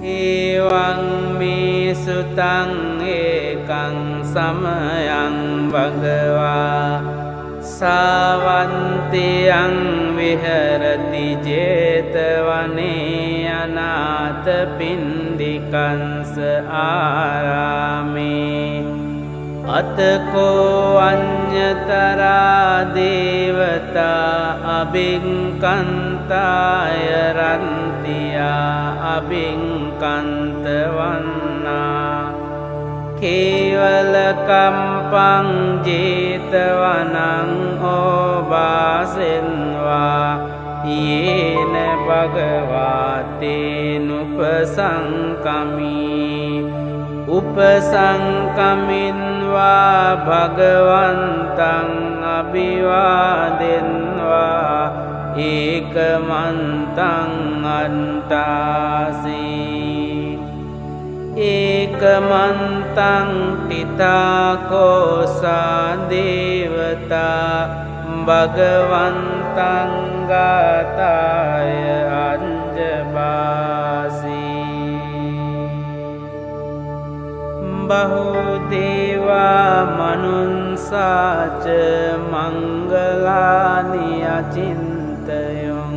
එවං මේ සුතං ඒකං සමයං භගවා සාවන්තියං විහෙරති 제තවනේ අනාථ පින්ඩිකංස ආරාමේ අතකෝ අඤ්ඤතරා දේවතා අබින්කන්තාය රන්තියා අබින්කන්ත වන්නා කේවල කම්පං 제තවනං ඕවාසෙන්වා යේන භගවාතේනුපසංකමී උපසංකමින්වා භගවන්තං අභිවාදෙන්වා ඒකමන්තං අන්තාසී ඒකමන්තං තිතාකෝසා දේවතා භගවන්තං ගාතාය අංජබාසී බහුදේවා මනුන්සාච මංගලානි අචින්තයොං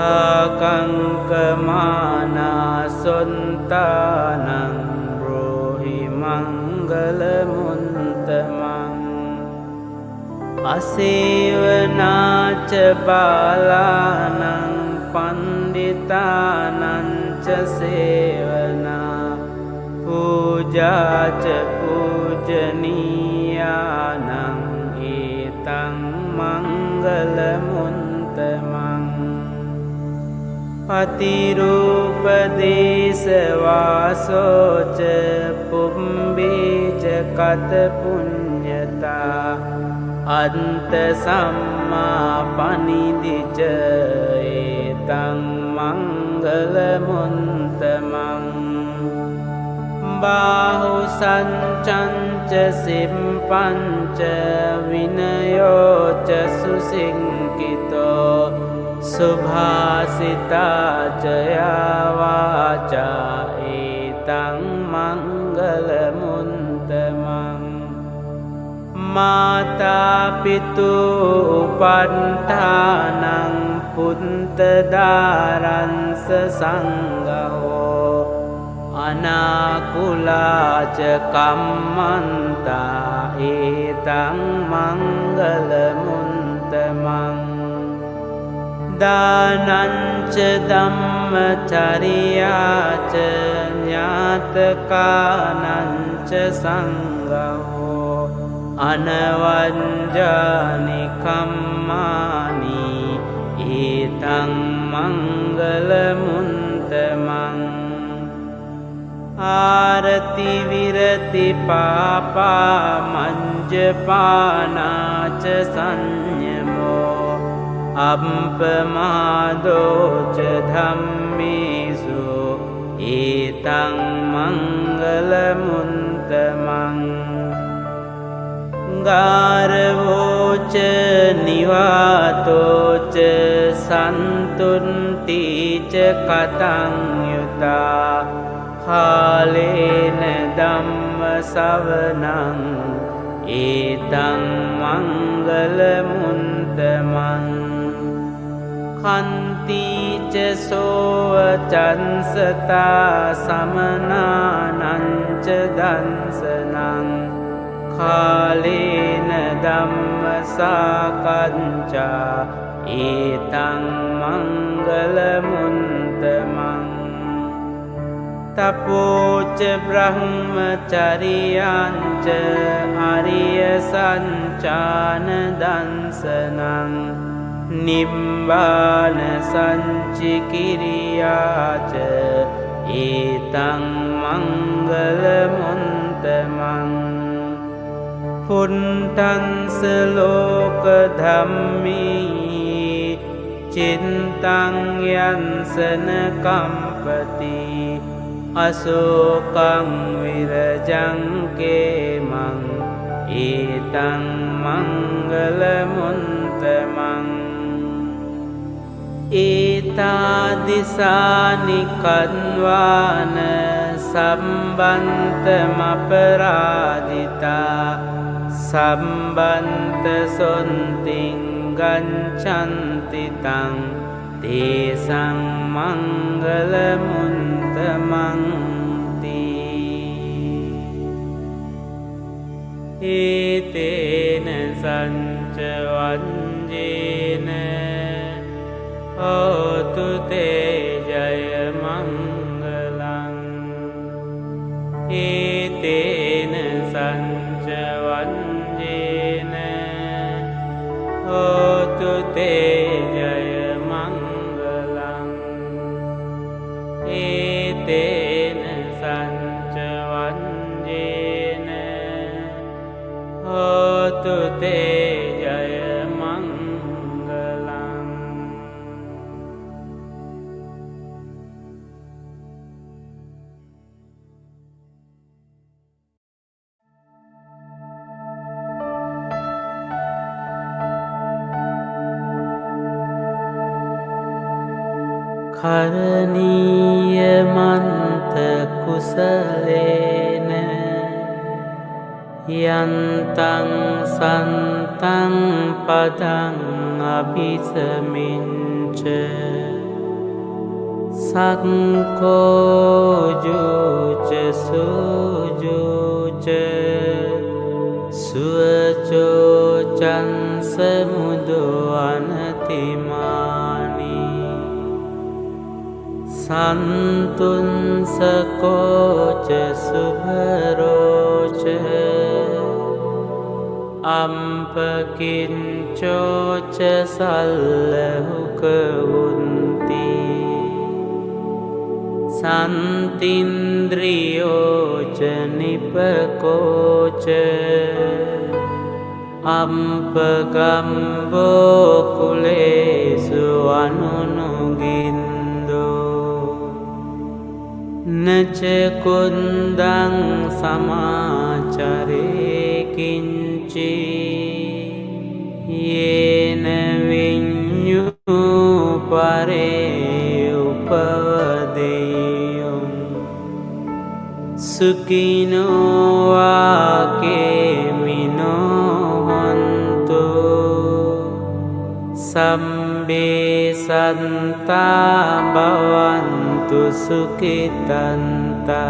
ආකංකමානා සොන්තානං බ්‍රෝහි මංගලමුන්තමං අසේවනාච බාලානං පණ්ඩිතානංච සේවනා පූජාච පූජනීයානං ඒතං මංගලමුන්තමං පතිරූපදේශවාසෝච පුම්බේජ කත පුඤ්ඤතා අන්ත සම්මා පනිදිච ඒතං මංගලමුන්තමං බාහු සංචංච සිම්පංච විනයෝච සුසිංකිතෝ සුභාසිතාච යාවාචා ඒතං මංගලමුන්තමං මාතා පිතු උපට්ඨානං පුන්තදාරංස සංඝෝ අනාකුලාච කම්මන්තා ඒතං මංගලමුන්තමං දානංච ධම්මචරියාච ඥාතකානංච සංඝෝ අනවංජානි කම්මානි ඒතං මංගලමුන්තමං ආරති විරති පාපා මංජපානාච සංයමෝ අප්පමාදෝච ධම්මේසු ඒතං මංගලමුන්තමං ගාරවෝච නිවාතෝච සන්තුන්තිච කතං යුතා කාලේන ධම්ම සවනං ඒතං මංගලමුන්තමං කන්තිච සෝව චන්සතා සමනානංච දන්සනං කාලේන ධම්ම සාකච්ඡා ඒතං මංගලමුන්තමං තපෝච බ්‍රහ්මචරියංච අරිය සංචාන දන්සනං නිබ්බාන සංචිකිරියාච ඒතං මංගලමුන්තමං පුන්තංස ලෝක ධම්මී චින්තං යන්සන කම්පති අසෝකං විරජං කේමං ඒතං මංගලමුන්තමං ඒතාදිසානි කන්වාන සම්බන්තමපරාදිතා සම්බන්ත සොන්තිං ගංචන්තිතං තේසං මංගල මුන්තමන්ති ඒතේන සංච වංජේන හෝතු තේ ජය මංගලං ඒතේන සංච වංජේන හෝතු තේ ජය මංගලං ඒතේන සංච වංජේන හෝතු තේ ජය මංගලං කරණීය මන්ත කුසලේන යන්තං සන්තං පදං අභිසමිංච සක්කෝජුච සුජුච සුවචෝචන් සමුදු අනතිමානි සන්තුන්සකෝච සුභරෝච අම්පකින්චෝච සල්ලහුකවුන්ති සන්තින්ද්‍රියෝච නිපකෝච අම්පගම්බෝකුලේසු අනුනුගින්දෝ නචකුන්දං සමාචරේකින්චි යේන විඤ්ඤූ පරේ උපවදෙය්‍යං සුඛිනෝ වාකේමිනෝ හන්තු සම්බේ සන්තා භවන්තු සුඛිතන්තා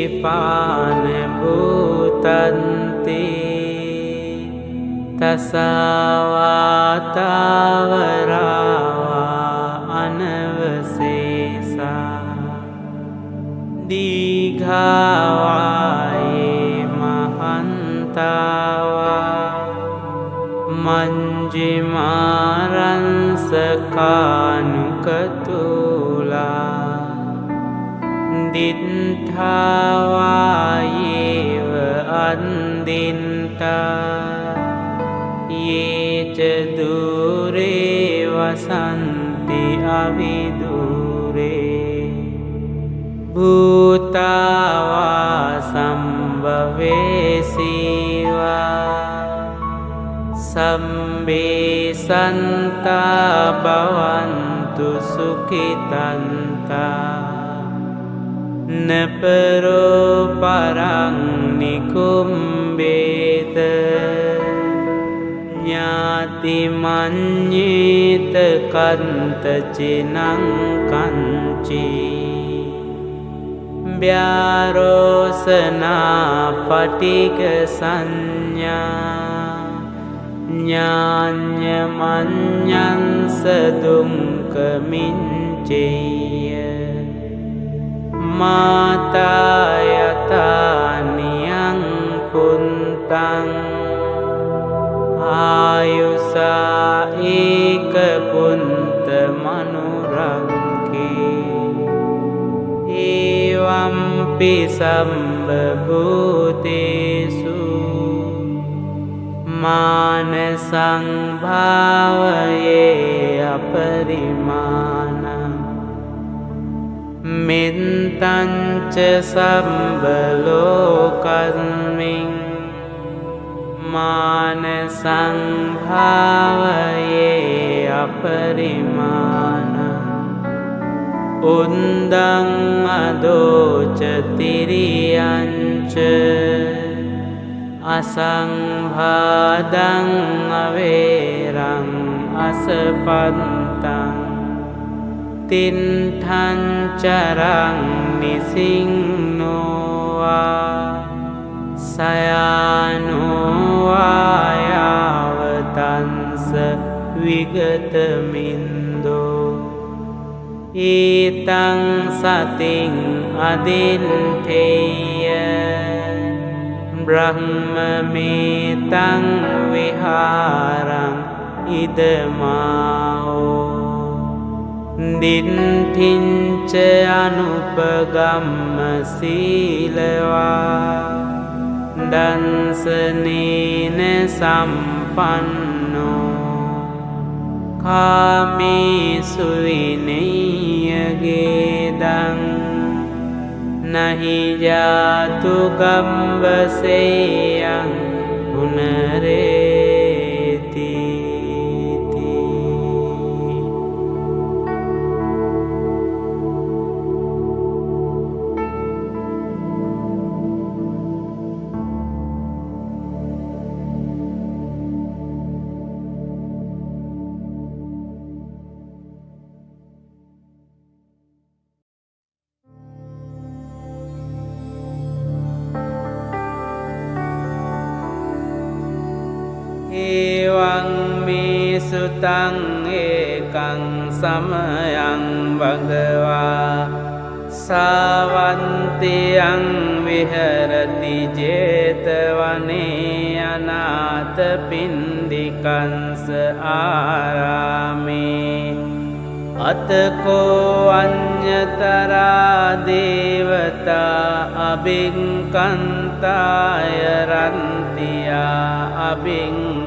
ඒකේචිපාන භූතන්ති තසවාතාවරාවා අනවසේසා දීඝාවායේ මහන්තාවා මංජිමාරංසකානුකතුලා දිත්ථාවායේව අන්දින්තා යේච දුරේ වසන්ති අවිදුරේ භූතාවා සම්භවේසීවා සම්බේ සන්තා භවන්තු සුඛිතන්තා නපරෝ පරං නිකුම්බේත ඥාති මඤ්ඤේත කන්ත චිනං කංචි ව්‍යාරෝසනා පටික සංඥා ඥාඤ්ඤ මඤ්ඤංස දුක්ඛ මිච්ඡේය මාතා යතානියං පුන්තං ආයුසා ඒක පුන්ත මනුරංකේ ඒවම්පි සම්බභූතේසු මාන සංභාවයේ අපරිමාණං මෙත්තංච සම්බලෝකස්මින් මාන සංභාවයේ අපරිමාණ උන්දං අදෝච තිරියංච අසංභාදං අවේරං අසපත්තං තින්ඨංචරං නිසින්නෝවා සයානෝවායාවතන්ස විගතමින්දෝ ඊතං සතින් අදින්ඨේය බ්‍රහ්මමේතං විහාරං ඉදමාහෝ දින්ඨින්ච අනුපගම්ම සීලවා දන්සනේන සම්පන්නෝ කාමේසු විනය්‍යගේදං නහි ජාතු ගම්බසේයං පුනරේති. එවං මේ සුතං ඒකං සමයං භගවා සාවන්තියං විහෙරති 제තවනේ අනාථ පින්ඩිකංස ආරාමේ අතකෝ අඤ්ඤතරා දේවතා අබින්කන්තාය රන්තියා අබින්කන්තවන්නා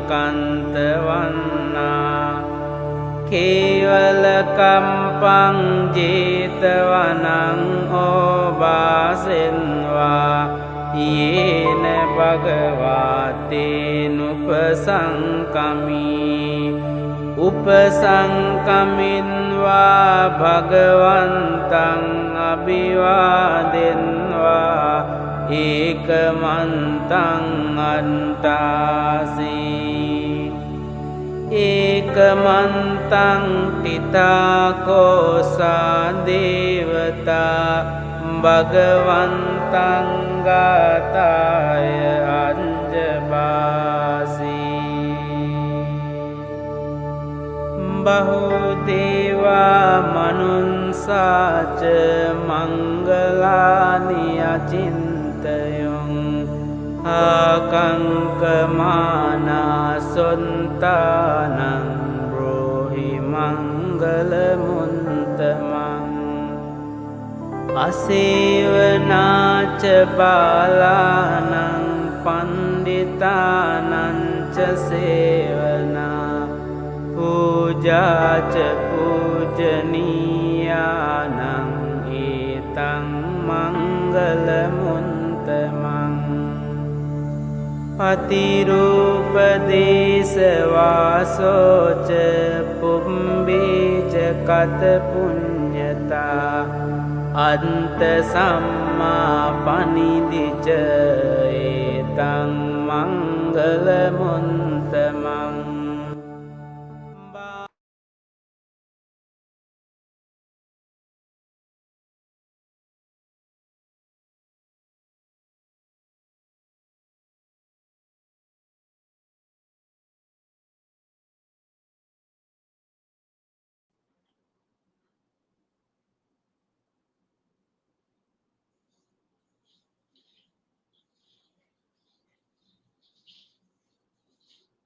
කේවල කම්පං 제තවනං ඕවාසෙන්වා යේන භගවාතේනුපසංකමී උපසංකමින්වා භගවන්තං අභිවාදෙන්වා ඒකමන්තං අන්තාසී ඒකමන්තං තිතාකෝසා දේවතා භගවන්තං ගාතාය අංජබාසී බහුදේවා මනුන්සාච මංගලානි අචින්තයොං ආකංකමානා සොන්තානං බ්‍රෝහි මංගලමුන්තමං අසේවනාච බාලානං පණ්ඩිතානංච සේවනා පූජාච පූජනීයානං ඒතං මංගලමුන්තමං පතිරූපදේශවාසෝච පුම්බේච කත පුඤ්ඤතා අන්ත සම්මා පනිදිච ඒතං මංගලමුන්තමං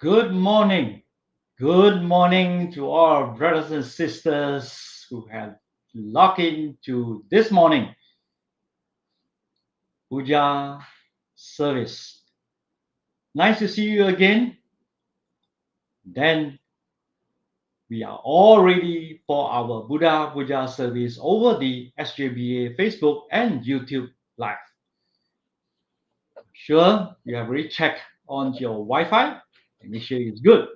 Good morning. Good morning to all brothers and sisters who have logged into this morning Puja service. Nice to see you again. Then we are all ready for our Buddha Puja service over the SJBA Facebook and YouTube Live. I'm sure you have already checked on your Wi-Fi and make sure it's good.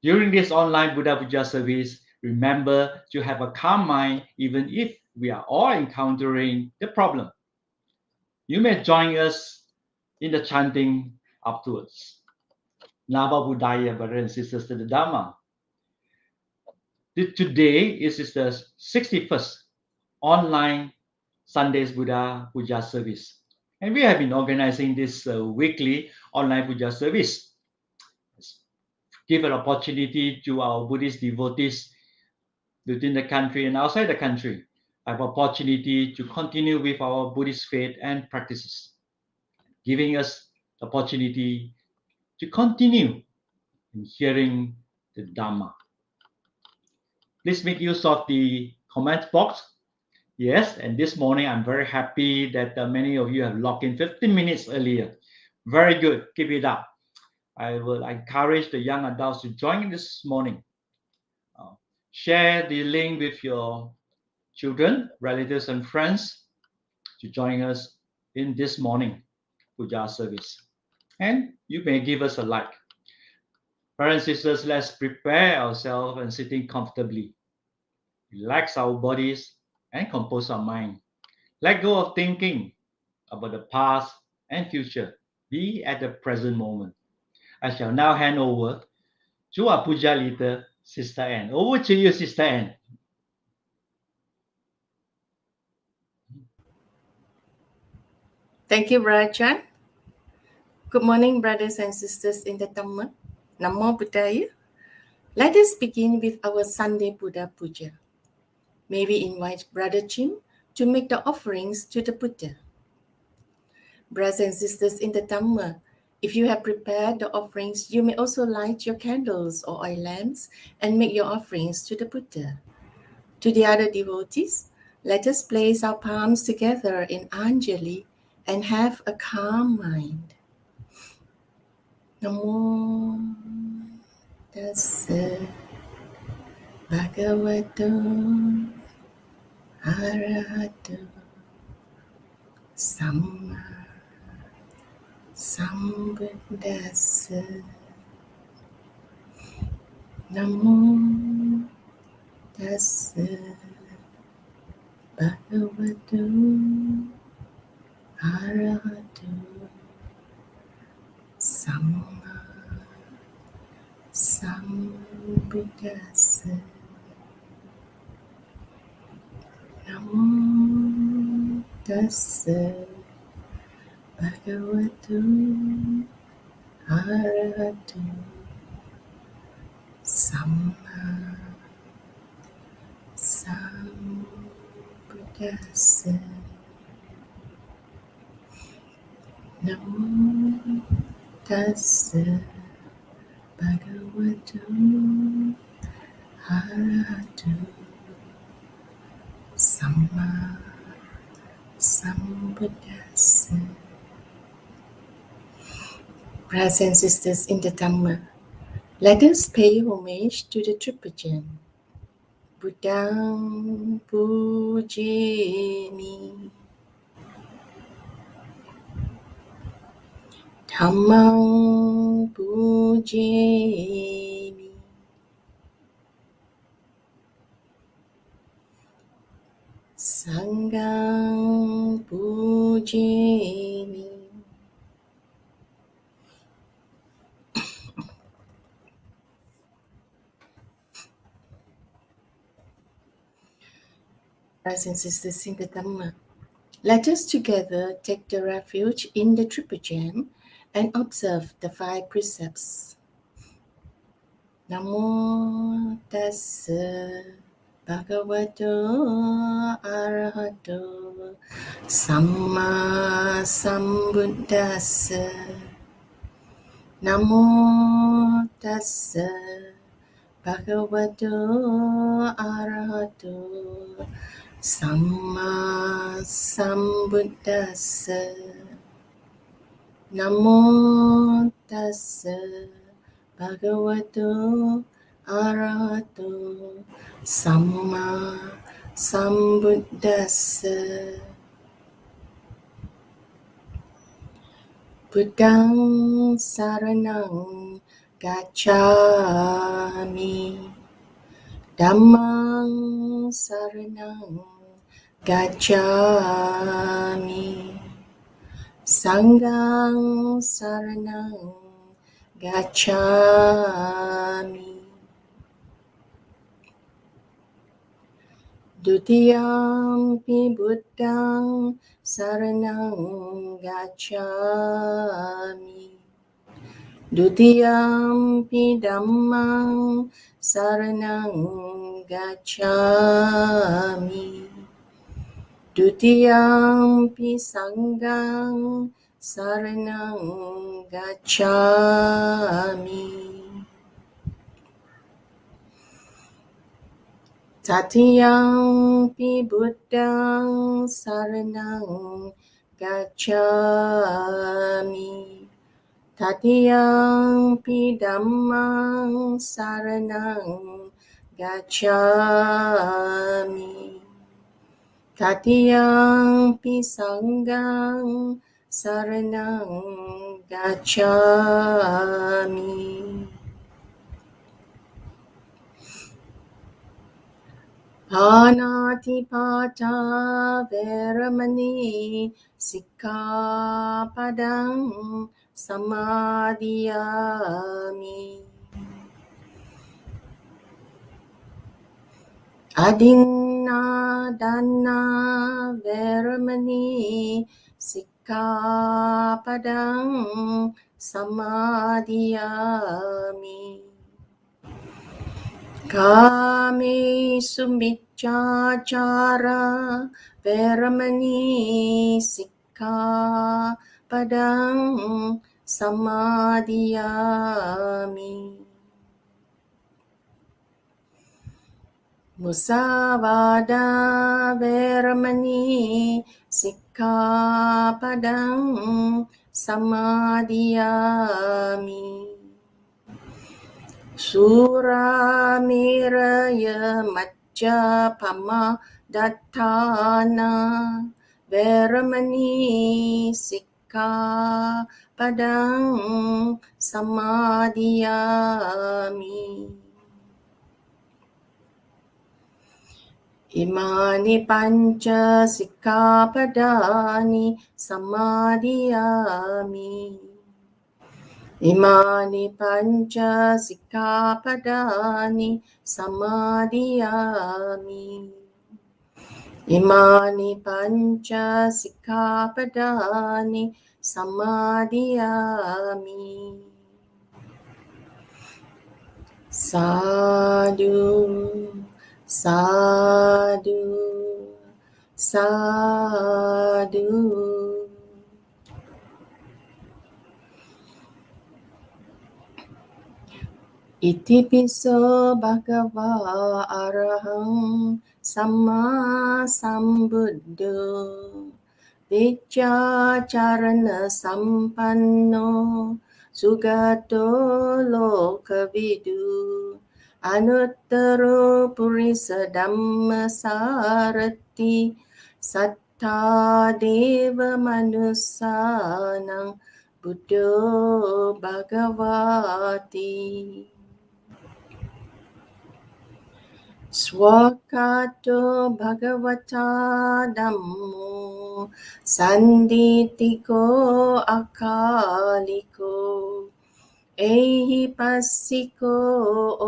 During this online Buddha Puja service, remember to have a calm mind even if we are all encountering the problem. You may join us in the chanting afterwards. Nava Buddhaya, brothers and sisters to the Dhamma. Today is the 61st online Sundays Buddha Puja service. And we have been organizing this weekly online Puja service. Give an opportunity to our Buddhist devotees within the country and outside the country have opportunity to continue with our Buddhist faith and practices, giving us the opportunity to continue in hearing the Dhamma. Please make use of the comment box. Yes, and this morning I'm very happy that many of you have logged in 15 minutes earlier. Very good. Keep it up. I will encourage the young adults to join this morning. Share the link with your children, relatives, and friends to join us in this morning Puja service. And you may give us a like. Parents and sisters, let's prepare ourselves and sitting comfortably. Relax our bodies and compose our mind. Let go of thinking about the past and future. Be at the present moment. I shall now hand over to our Puja leader, Sister Anne. Over to you, Sister Anne. Thank you, Brother Chan. Good morning, brothers and sisters in the Dhamma. Namo Buddhaya. Let us begin with our Sunday Buddha Puja. May we invite Brother Jim to make the offerings to the Buddha. Brothers and sisters in the Dhamma, if you have prepared the offerings, you may also light your candles or oil lamps and make your offerings to the Buddha. To the other devotees, let us place our palms together in Anjali and have a calm mind. Namo tassa bhagavato arahato samma sambuddhassa. Namo tassa bhagavato arahato samma sambuddhassa. Namo tassa bhagavato arahato samma sambuddhassa. Namo tassa bhagavato arahato samma sambuddhassa. Brothers and sisters in the Dhamma, let us pay homage to the Triple Gem. Buddhang pujami, Dhammang pujami, Sanghang pujami. Brothers and sisters in the Dhamma, let us together take the refuge in the Triple Gem and observe the 5 precepts. Namo tassa bhagavato arahato samma sambuddhassa. Namo tassa bhagavato arahato samma sambuddhassa. Namo tassa bhagavato arahato samma sambuddhassa. Buddhang saranang gacchami. Dhammang saranang gacchami. Sanghang saranang gacchami. Dutiyampi buddhang saranang gacchami. Dutiyampi dhammang saranang gacchami. Dutiyampi sanghang saranang gacchami. Tatiyampi buddhang saranang gacchami. Tatiyampi dhammang saranang gacchami. Tatiyampi sanghang saranang gacchami. Panatipata veramani sikkhapadang samadhiyami. Adinadana veramani sikkhapadang samadhiyami. Kame sumiccacara veramani sikkhapadang samadhiyami. Musavada veramani sikkhapadang samadhiyami. Suramiraya majjapama dattana veramani sikkhapadang samadhiyami. Imani panca sikkhapadani samadhiyami. Imani panca sikkhapadani samadhiyami. Imani panca sikkhapadani samadhiyami. Sadhu, sadhu, sadhu. Itipiso bhagava arahang samma sambuddho vichacharana sampanno sugato lokavidu anuttaro purisa dhamma sarati satta deva manussanang buddho bhagavati. Swakato bhagavata dhammo sanditiko akaliko ehi passiko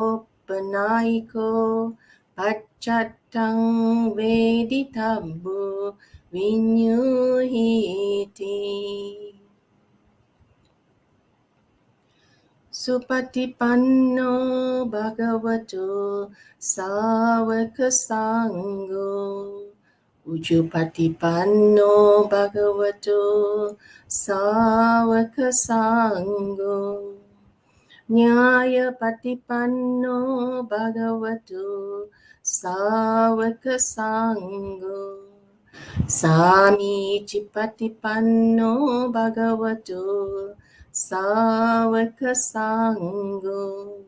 opanaiko paccatang veditabbo vinyuhiti. Supatipanno bhagavato sāvaka sangho. Ujupatipanno bhagavato sāvaka sangho. Nyaya patipanno bhagavato sāvaka sangho. Sami cipatipanno bhagavato sāvaka sangho.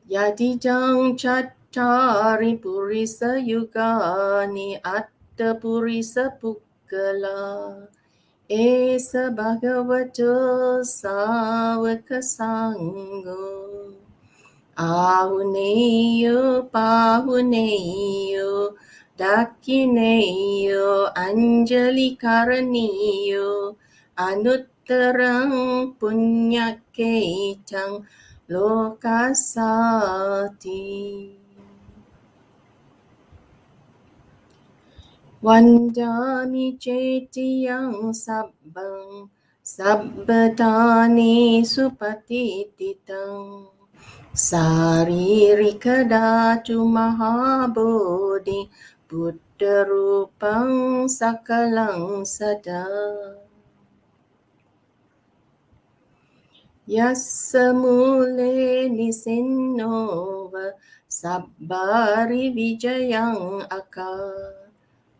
Yadidang chattari purisa yugani atta purisa Puggala Esa Bhagavato Savaka Sangho Ahuneyo Pahuneyo Dakineyo Anjali Karaniyo Anuttarang Punyaketang Lokasati Vandami Chetiyang Sabbang Sabbatani Supatititang Saririkadatu Mahabodhi Buddha Rupang Sakalang Sada Yasamule Nisinova Sabbari Vijayang Aka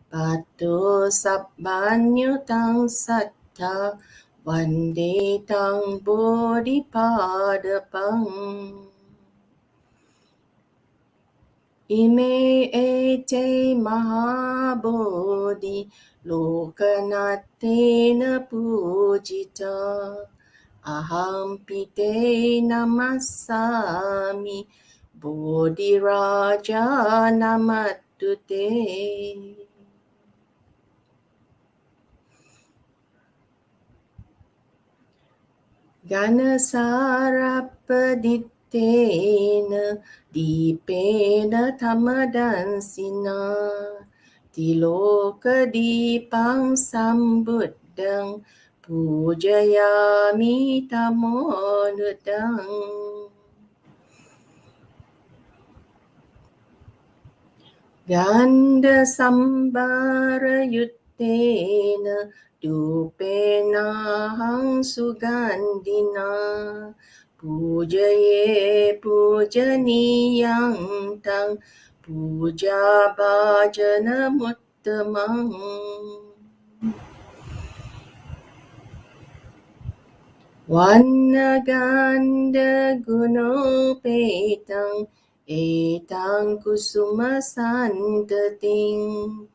Pato Sabbanyutang Satta Vande Tang Bodhipadapang Ime ete mahabodhi lokanatena pujita aham pite namasami bodhi raja namatute Ganasarapaditena dipena tamadansina Tiloka dipang sambuddhang pujayami tamonudang Ganda sambara yuttena dupenahang sugandina pujaye pujaniyang tang puja bhajana muttamang Vannaganda gunopetang etang kusuma santating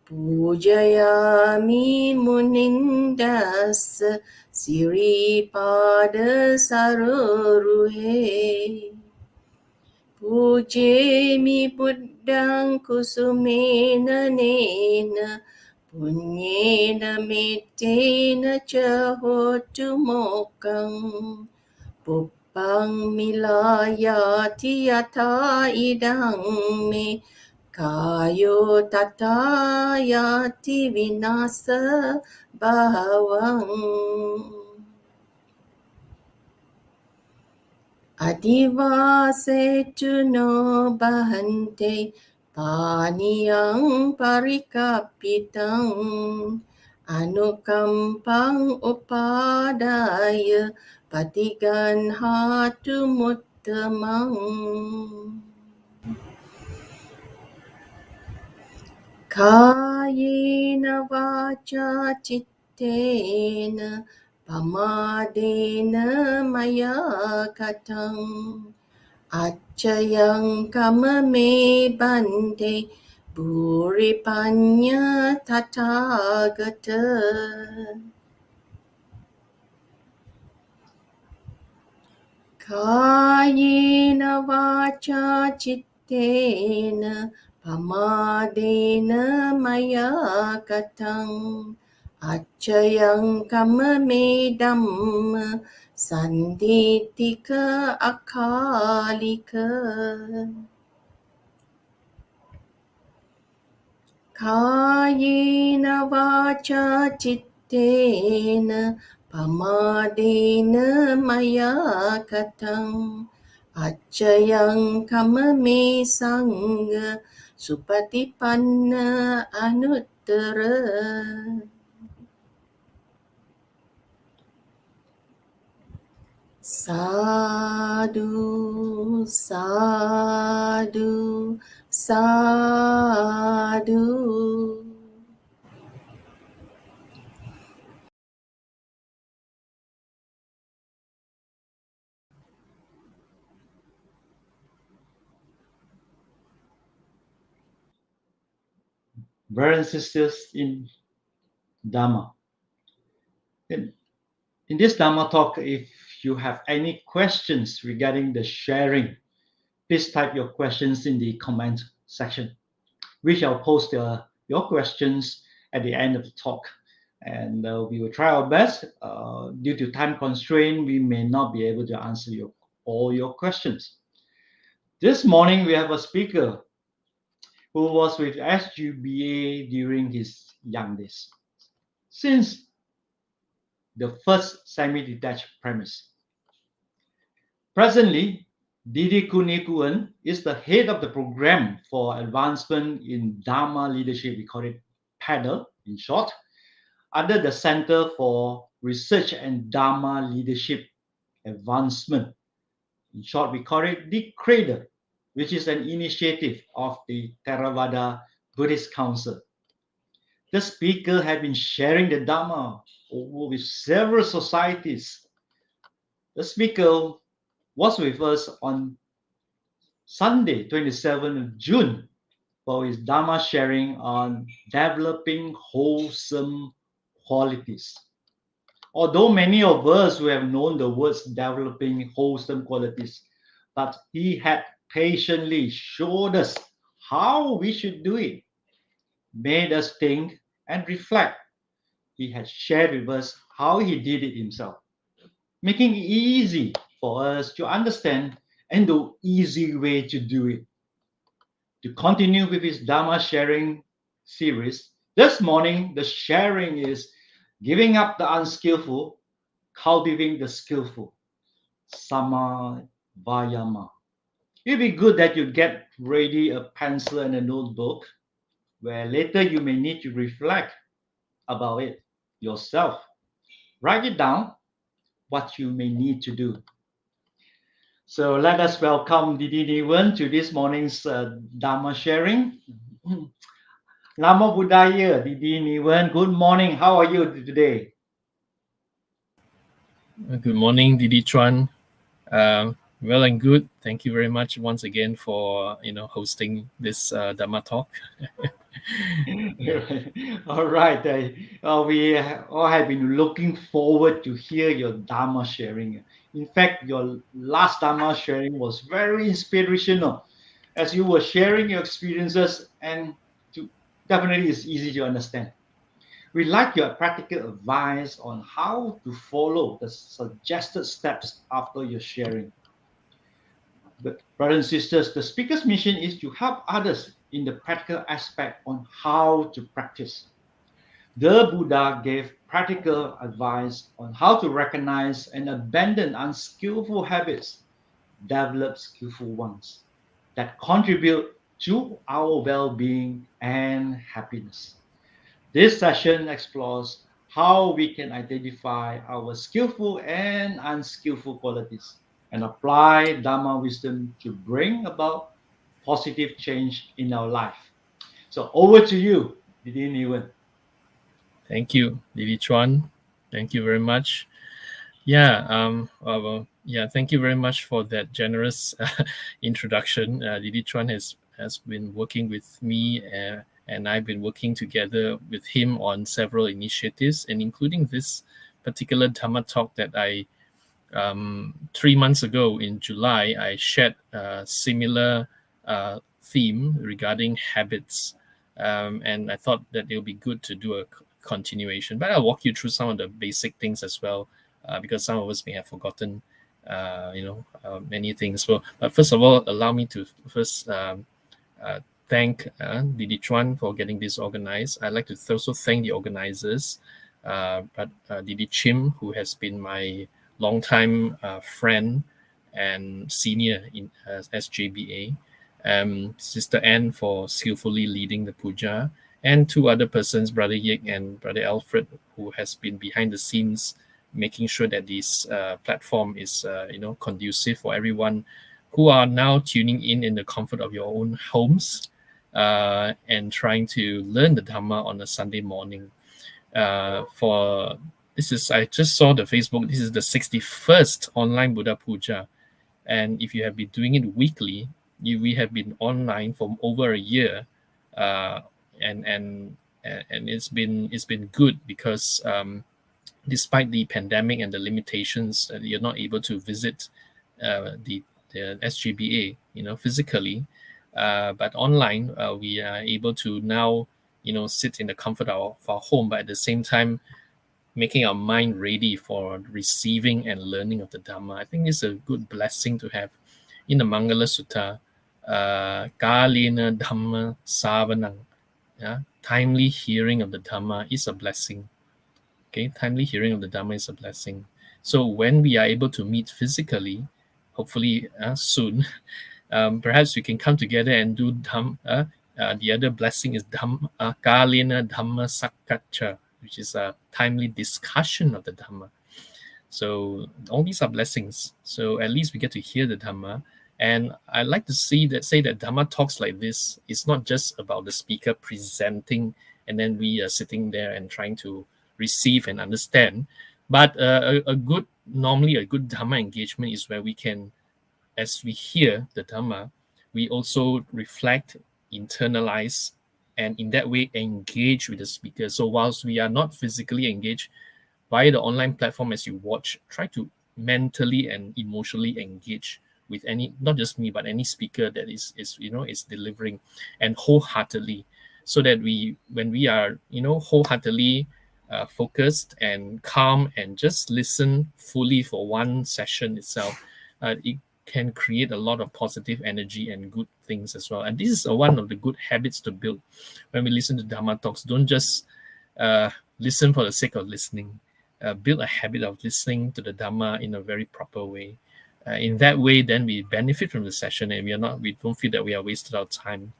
pujayami munindas siripada saroruhe Pujemi buddhang kusumena nena punyena metena cahotu mokang Puppang milayati yata idang me kayo tatayati vinasa bhavang Adivasetu no bahante paniyang parikapitang anukampang upadaya patiganhatu muttamang Kayena vacha chittena pamadena maya katang Acayang kamame bante buripanya tathagata Kayena vacha chittena pamadena maya katang Acayang kamame dhamma sanditika akalika Kayena vacha chittena pamadena maya katang Acayang kamame sangha supatipanna anuttara Sadhu, sadhu, sadhu. Brothers and sisters in Dharma. In this Dharma talk, if you have any questions regarding the sharing, please type your questions in the comment section. We shall post your questions at the end of the talk. And we will try our best. Due to time constraint, we may not be able to answer all your questions. This morning, we have a speaker who was with SGBA during his young days. Since the first semi-detached premise. Presently, Didi Kunikuan is the head of the program for advancement in Dharma leadership. We call it PADL in short, under the Center for Research and Dharma Leadership Advancement. In short, we call it the CRADLE, which is an initiative of the Theravada Buddhist Council. The speaker had been sharing the Dharma with several societies. The speaker was with us on Sunday, 27th of June, for his Dharma sharing on developing wholesome qualities. Although many of us who have known the words developing wholesome qualities, but he had patiently showed us how we should do it, made us think and reflect. He had shared with us how he did it himself, making it easy for us to understand and the easy way to do it. To continue with his Dharma sharing series, this morning the sharing is giving up the unskillful, cultivating the skillful. Sama Vayama. It'd be good that you get ready a pencil and a notebook where later you may need to reflect about it yourself. Write it down what you may need to do. So let us welcome Didi Niwan to this morning's Dharma sharing. Namo Buddhaya, Didi Niwan. Good morning. How are you today? Good morning, Didi Chuan. Well and good. Thank you very much once again for hosting this Dharma talk. All right. We all have been looking forward to hear your Dharma sharing. In fact, your last Dharma sharing was very inspirational as you were sharing your experiences, and definitely it's easy to understand. We'd like your practical advice on how to follow the suggested steps after your sharing. But brothers and sisters, the speaker's mission is to help others in the practical aspect on how to practice. The Buddha gave practical advice on how to recognize and abandon unskillful habits, develop skillful ones that contribute to our well-being and happiness. This session explores how we can identify our skillful and unskillful qualities and apply Dharma wisdom to bring about positive change in our life. So over to you, Didi Niwan. Thank you, Didi Chuan. Thank you very much. Thank you very much for that generous introduction. Didi Chuan has been working with me and I've been working together with him on several initiatives, and including this particular Dhamma talk that I 3 months ago in July, I shared a similar theme regarding habits. And I thought that it would be good to do a continuation. But I'll walk you through some of the basic things as well, because some of us may have forgotten, many things. But first of all, allow me to first thank Didi Chuan for getting this organized. I'd like to also thank the organizers, but Didi Chim, who has been my longtime friend and senior in SJBA, Sister Anne for skillfully leading the puja, and two other persons, Brother Yik and Brother Alfred, who has been behind the scenes making sure that this platform is conducive for everyone who are now tuning in the comfort of your own homes and trying to learn the Dhamma on a Sunday morning. I just saw the Facebook, this is the 61st online Buddha Puja. And if you have been doing it weekly, we have been online for over a year. And and it's been good because despite the pandemic and the limitations, you're not able to visit the SGBA, physically, but online we are able to now, sit in the comfort of our home, but at the same time making our mind ready for receiving and learning of the Dhamma. I think it's a good blessing to have. In the Mangala Sutta, Kalina Dhamma Savanang, timely hearing of the Dhamma is a blessing. Okay, timely hearing of the Dhamma is a blessing. So when we are able to meet physically, hopefully soon, perhaps we can come together and do the other blessing is Kalina Dhamma Sakkacha, which is a timely discussion of the Dhamma. So all these are blessings. So at least we get to hear the Dhamma. And I like to say that Dhamma talks like this is not just about the speaker presenting and then we are sitting there and trying to receive and understand. But normally a good Dhamma engagement is where we can, as we hear the Dhamma, we also reflect, internalize, and in that way engage with the speaker. So whilst we are not physically engaged via the online platform as you watch, try to mentally and emotionally engage with any, not just me, but any speaker that is delivering, and wholeheartedly, so that when we are wholeheartedly focused and calm and just listen fully for one session itself, it can create a lot of positive energy and good things as well. And this is one of the good habits to build when we listen to Dhamma talks. Don't just listen for the sake of listening. Build a habit of listening to the Dhamma in a very proper way. In that way, then we benefit from the session, and we don't feel that we are wasted our time.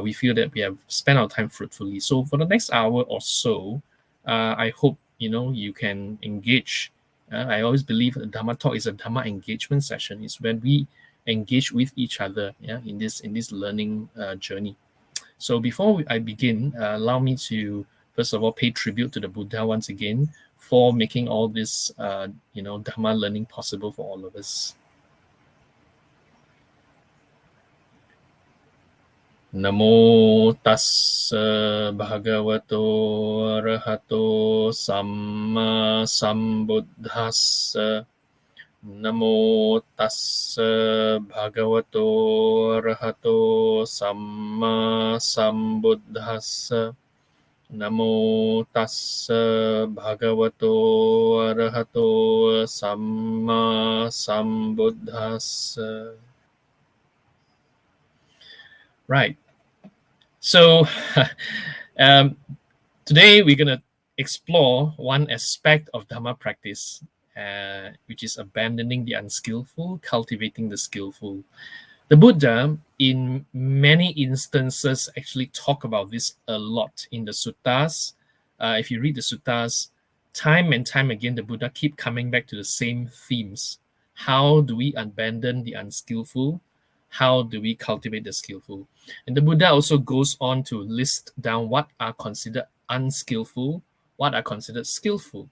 We feel that we have spent our time fruitfully. So for the next hour or so, I hope you can engage. I always believe a Dhamma talk is a Dhamma engagement session. It's when we engage with each other, in this learning journey. So before I begin, allow me to first of all pay tribute to the Buddha once again for making all this Dhamma learning possible for all of us. Namo tassa bhagavato arahato samma sambuddhassa. Namo tassa bhagavato arahato samma sambuddhassa. Namo tassa bhagavato arahato samma sambuddhassa. Right. So today we're going to explore one aspect of Dhamma practice, which is abandoning the unskillful, cultivating the skillful. The Buddha, in many instances, actually talk about this a lot in the suttas. If you read the suttas, time and time again, the Buddha keep coming back to the same themes. How do we abandon the unskillful? How do we cultivate the skillful? And the Buddha also goes on to list down what are considered unskillful, what are considered skillful,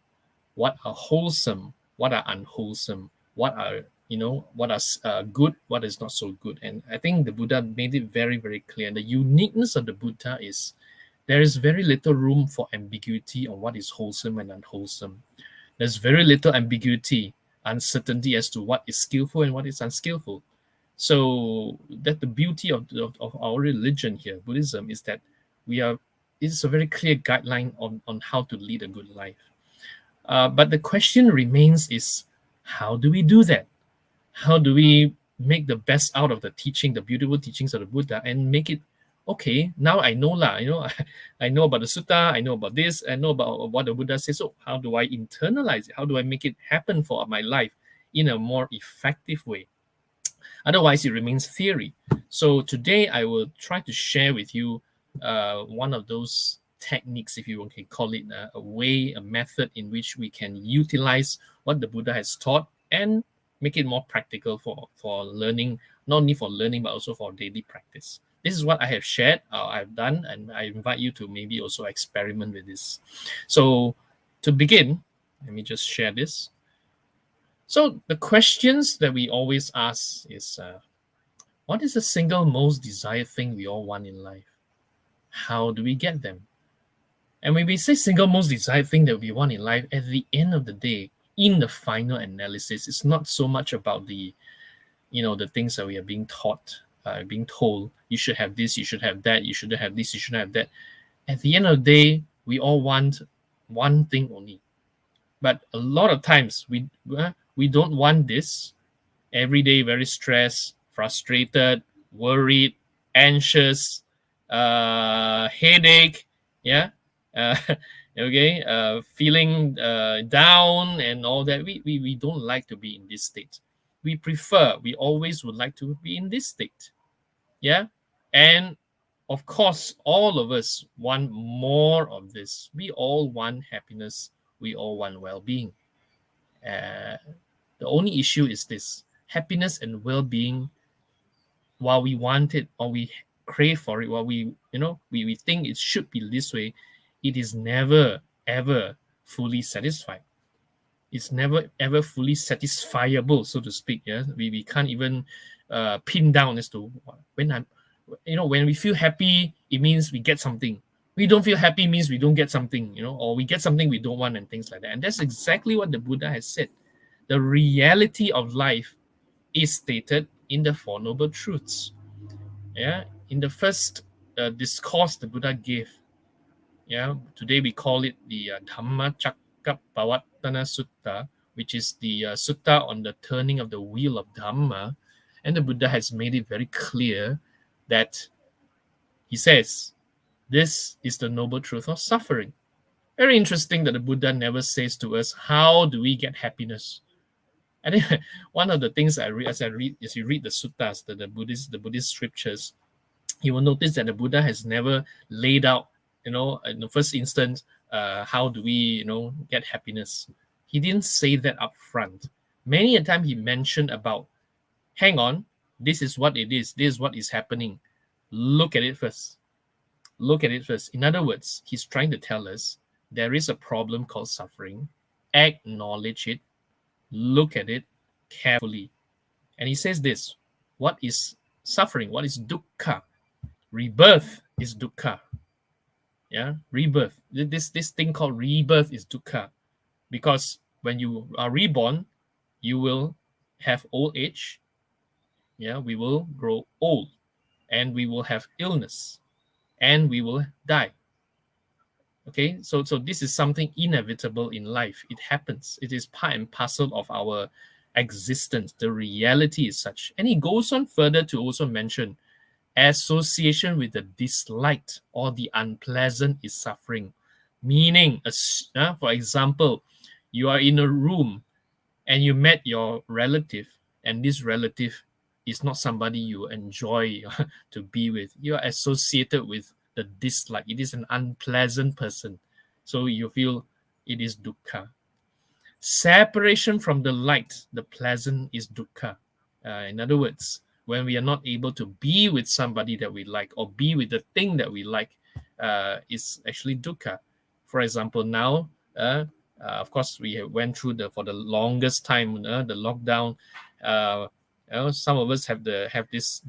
what are wholesome, what are unwholesome, what are good, what is not so good. And I think the Buddha made it very, very clear. And the uniqueness of the Buddha is there is very little room for ambiguity on what is wholesome and unwholesome. There's very little ambiguity, uncertainty as to what is skillful and what is unskillful. So that the beauty of our religion here, Buddhism, is that it's a very clear guideline on how to lead a good life. But the question remains is, how do we do that? How do we make the best out of the teaching, the beautiful teachings of the Buddha, and make it, okay, now I know lah, I know about the sutta, I know about this, I know about what the Buddha says. So how do I internalize it? How do I make it happen for my life in a more effective way? Otherwise, it remains theory. So today I will try to share with you one of those techniques, if you can call it a way, a method in which we can utilize what the Buddha has taught and make it more practical for learning, not only for learning, but also for daily practice. This is what I have shared, I've done, and I invite you to maybe also experiment with this. So to begin, let me just share this. So the questions that we always ask is, what is the single most desired thing we all want in life? How do we get them? And when we say single most desired thing that we want in life, at the end of the day, in the final analysis, it's not so much about the things that we are being taught, being told, you should have this, you should have that, you shouldn't have this, you shouldn't have that. At the end of the day, we all want one thing only. But a lot of times we don't want this. Every day, very stressed, frustrated, worried, anxious, headache, yeah, okay, feeling down and all that. We don't like to be in this state. We always would like to be in this state, yeah. And of course, all of us want more of this. We all want happiness. We all want well-being. The only issue is this: happiness and well-being, while we want it or we crave for it, while we think it should be this way, it is never ever fully satisfied. It's never ever fully satisfiable, so to speak. Yeah, we can't even pin down as to when we feel happy, it means we get something. We don't feel happy means we don't get something, or we get something we don't want and things like that. And that's exactly what the Buddha has said. The reality of life is stated in the Four Noble Truths. Yeah, in the first discourse the Buddha gave. Yeah, today we call it the Dhammacakkappavattana Sutta, which is the sutta on the turning of the wheel of Dhamma. And the Buddha has made it very clear that he says, this is the noble truth of suffering. Very interesting that the Buddha never says to us, how do we get happiness? I think one of the things as you read the suttas, the Buddhist scriptures, you will notice that the Buddha has never laid out, in the first instance, how do we, get happiness? He didn't say that up front. Many a time he mentioned about, hang on, this is what it is. This is what is happening. Look at it first. Look at it first. In other words, he's trying to tell us there is a problem called suffering. Acknowledge it. Look at it carefully. And he says this: what is suffering? What is dukkha? Rebirth is dukkha. Yeah, rebirth. This thing called rebirth is dukkha. Because when you are reborn, you will have old age. Yeah, we will grow old. And we will have illness. And we will die. Okay, so this is something inevitable in life. It happens. It is part and parcel of our existence. The reality is such. And he goes on further to also mention association with the disliked or the unpleasant is suffering. Meaning, for example, you are in a room and you met your relative, and this relative is not somebody you enjoy to be with. You are associated with the dislike. It is an unpleasant person. So you feel it is dukkha. Separation from the light, the pleasant, is dukkha. In other words, when we are not able to be with somebody that we like or be with the thing that we like, is actually dukkha. For example, now, of course, we went through for the longest time, the lockdown. Some of us have this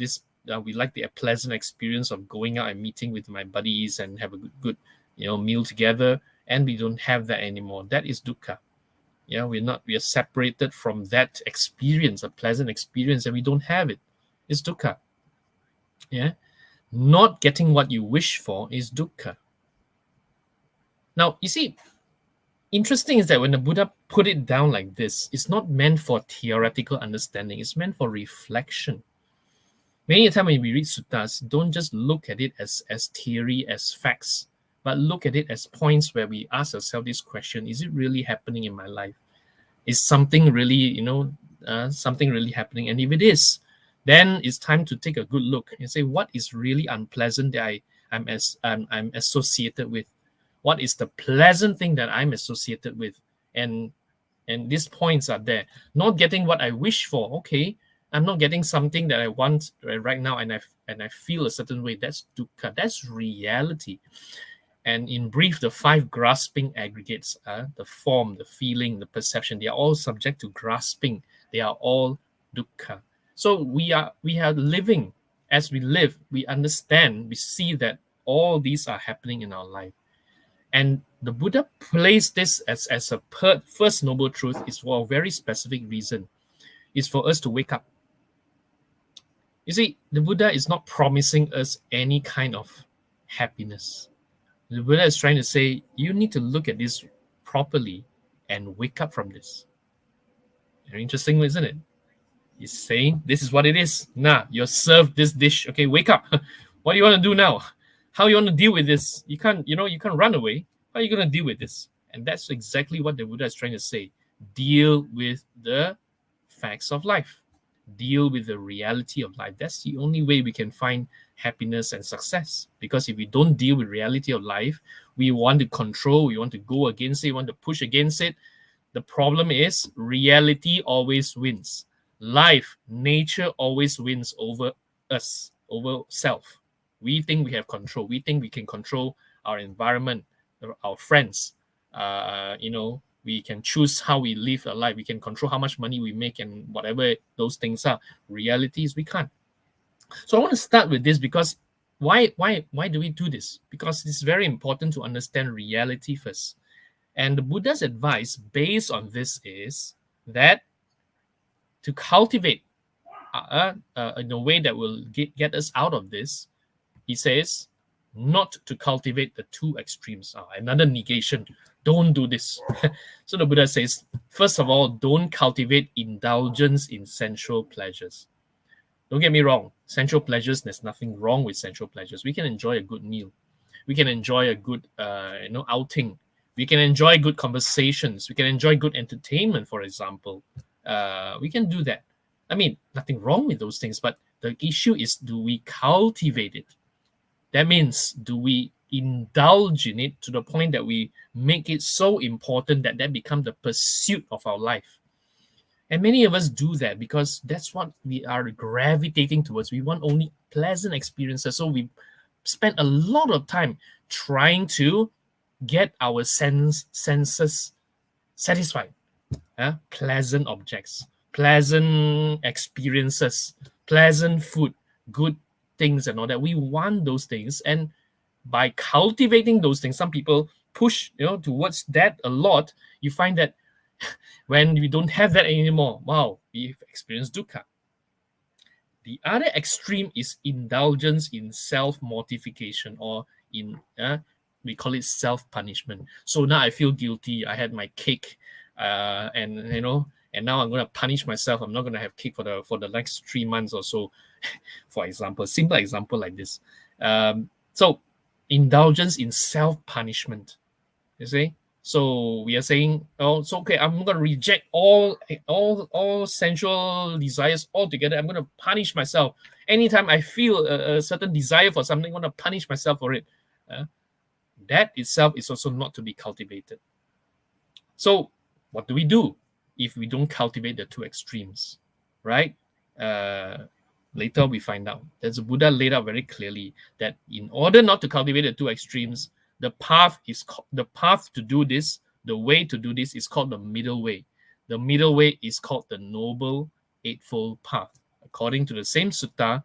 we like the pleasant experience of going out and meeting with my buddies and have a good meal together, and we don't have that anymore. That is dukkha. Yeah, we are separated from that experience, a pleasant experience, and we don't have it. It's dukkha. Yeah, not getting what you wish for is dukkha. Now, you see, interesting is that when the Buddha put it down like this, it's not meant for theoretical understanding. It's meant for reflection. Many times when we read suttas, don't just look at it as theory, as facts, but look at it as points where we ask ourselves this question: is it really happening in my life? Is something really, something really happening? And if it is, then it's time to take a good look and say, what is really unpleasant that I'm associated with? What is the pleasant thing that I'm associated with? And these points are there. Not getting what I wish for. Okay, I'm not getting something that I want right now, and I feel a certain way. That's dukkha. That's reality. And in brief, the 5 grasping aggregates, the form, the feeling, the perception, they are all subject to grasping. They are all dukkha. So we are living. As we live, we understand, we see that all these are happening in our life. And the Buddha placed this as a first noble truth is for a very specific reason. It's for us to wake up. You see, the Buddha is not promising us any kind of happiness. The Buddha is trying to say, you need to look at this properly and wake up from this. Very interesting, isn't it? He's saying, this is what it is. Nah, you're served this dish. Okay, wake up. What do you want to do now? How you want to deal with this? You can't run away. How are you going to deal with this? And that's exactly what the Buddha is trying to say. Deal with the facts of life. Deal with the reality of life. That's the only way we can find happiness and success. Because if we don't deal with reality of life, we want to control, we want to go against it, we want to push against it. The problem is reality always wins. Life, nature always wins over us, over self. We think we have control. We think we can control our environment, our friends. We can choose how we live our life. We can control how much money we make and whatever those things are. Reality is we can't. So I want to start with this because why do we do this? Because it's very important to understand reality first. And the Buddha's advice based on this is that to cultivate in a way that will get us out of this, he says, not to cultivate the two extremes. Another negation. Don't do this. So the Buddha says, first of all, don't cultivate indulgence in sensual pleasures. Don't get me wrong. Sensual pleasures, there's nothing wrong with sensual pleasures. We can enjoy a good meal. We can enjoy a good outing. We can enjoy good conversations. We can enjoy good entertainment, for example. We can do that. I mean, nothing wrong with those things, but the issue is, do we cultivate it? That means, do we indulge in it to the point that we make it so important that that becomes the pursuit of our life? And many of us do that because that's what we are gravitating towards. We want only pleasant experiences. So we spend a lot of time trying to get our senses satisfied. Pleasant objects, pleasant experiences, pleasant food, good things and all that. We want those things. And by cultivating those things, some people push towards that a lot. You find that when we don't have that anymore, wow, we've experienced dukkha. The other extreme is indulgence in self-mortification, or in we call it self-punishment. So now I feel guilty. I had my cake, and now I'm going to punish myself. I'm not going to have cake for the next 3 months or so. For example, simple example like this. So indulgence in self-punishment. You see. So we are saying, so okay, I'm going to reject all sensual desires altogether. I'm going to punish myself. Anytime I feel a certain desire for something, I'm going to punish myself for it. That itself is also not to be cultivated. So what do we do if we don't cultivate the two extremes, right? Later we find out. There's a Buddha laid out very clearly that in order not to cultivate the two extremes, the path to do this, the way to do this is called the middle way. The middle way is called the Noble Eightfold Path. According to the same sutta,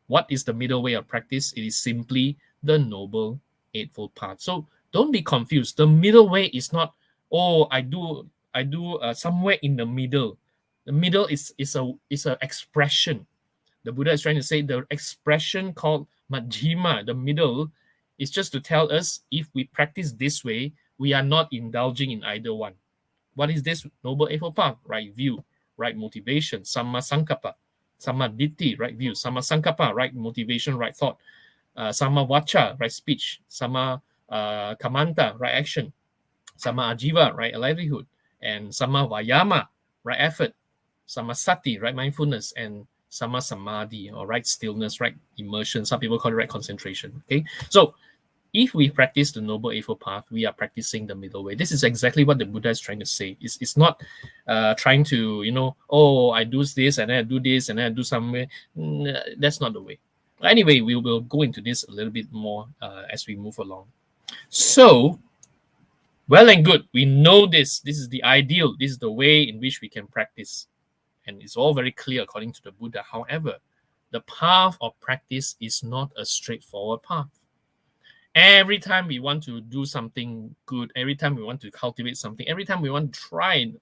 what is the middle way of practice? It is simply the Noble Eightfold Path. So don't be confused. The middle way is not, I do somewhere in the middle. The middle is an expression. The Buddha is trying to say the expression called Majjhima, the middle, is just to tell us if we practice this way, we are not indulging in either one. What is this Noble Eightfold Path? Right view, right motivation, Samma Sankappa, Samma Ditti, right view, Samma Sankappa, right motivation, right thought, Samma Vacha, right speech, Samma Kamanta, right action, Samma Ajiva, right livelihood, and Samma Vayama, right effort, Samma Sati, right mindfulness, and Samma Samadhi, or right stillness, right immersion. Some people call it right concentration. Okay, so if we practice the Noble Eightfold Path, we are practicing the middle way. This is exactly what the Buddha is trying to say. It's not trying to, I do this and then I do this and then I do somewhere. That's not the way. Anyway, we will go into this a little bit more as we move along. So, well and good. We know this. This is the ideal. This is the way in which we can practice. And it's all very clear according to the Buddha. However, the path of practice is not a straightforward path. Every time we want to do something good, every time we want to cultivate something, every time we want to try,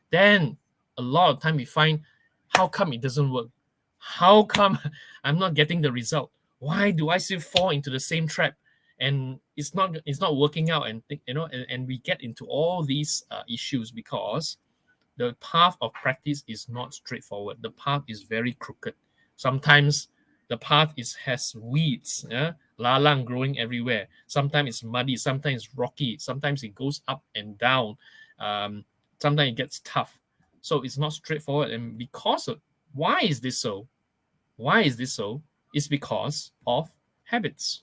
then a lot of time we find, how come it doesn't work? How come I'm not getting the result? Why do I still fall into the same trap? And it's not working out, and and we get into all these issues because the path of practice is not straightforward. The path is very crooked. Sometimes the path has weeds, lalang growing everywhere. Sometimes it's muddy, sometimes it's rocky, sometimes it goes up and down. Sometimes it gets tough. So it's not straightforward. And because of, why is this so? Why is this so? It's because of habits.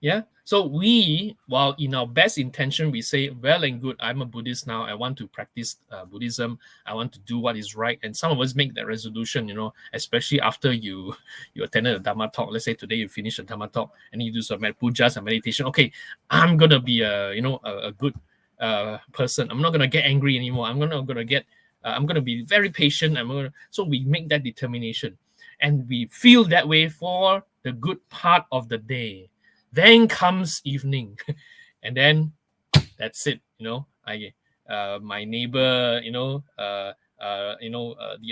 Yeah. So we, while in our best intention, we say, well and good, I'm a Buddhist now. I want to practice Buddhism. I want to do what is right. And some of us make that resolution, especially after you attended a Dharma talk. Let's say today you finish a Dharma talk and you do some pujas and meditation. Okay, I'm gonna be a good person. I'm not gonna get angry anymore. I'm gonna be very patient. So we make that determination, and we feel that way for the good part of the day. Then comes evening, and then that's it. My neighbor, the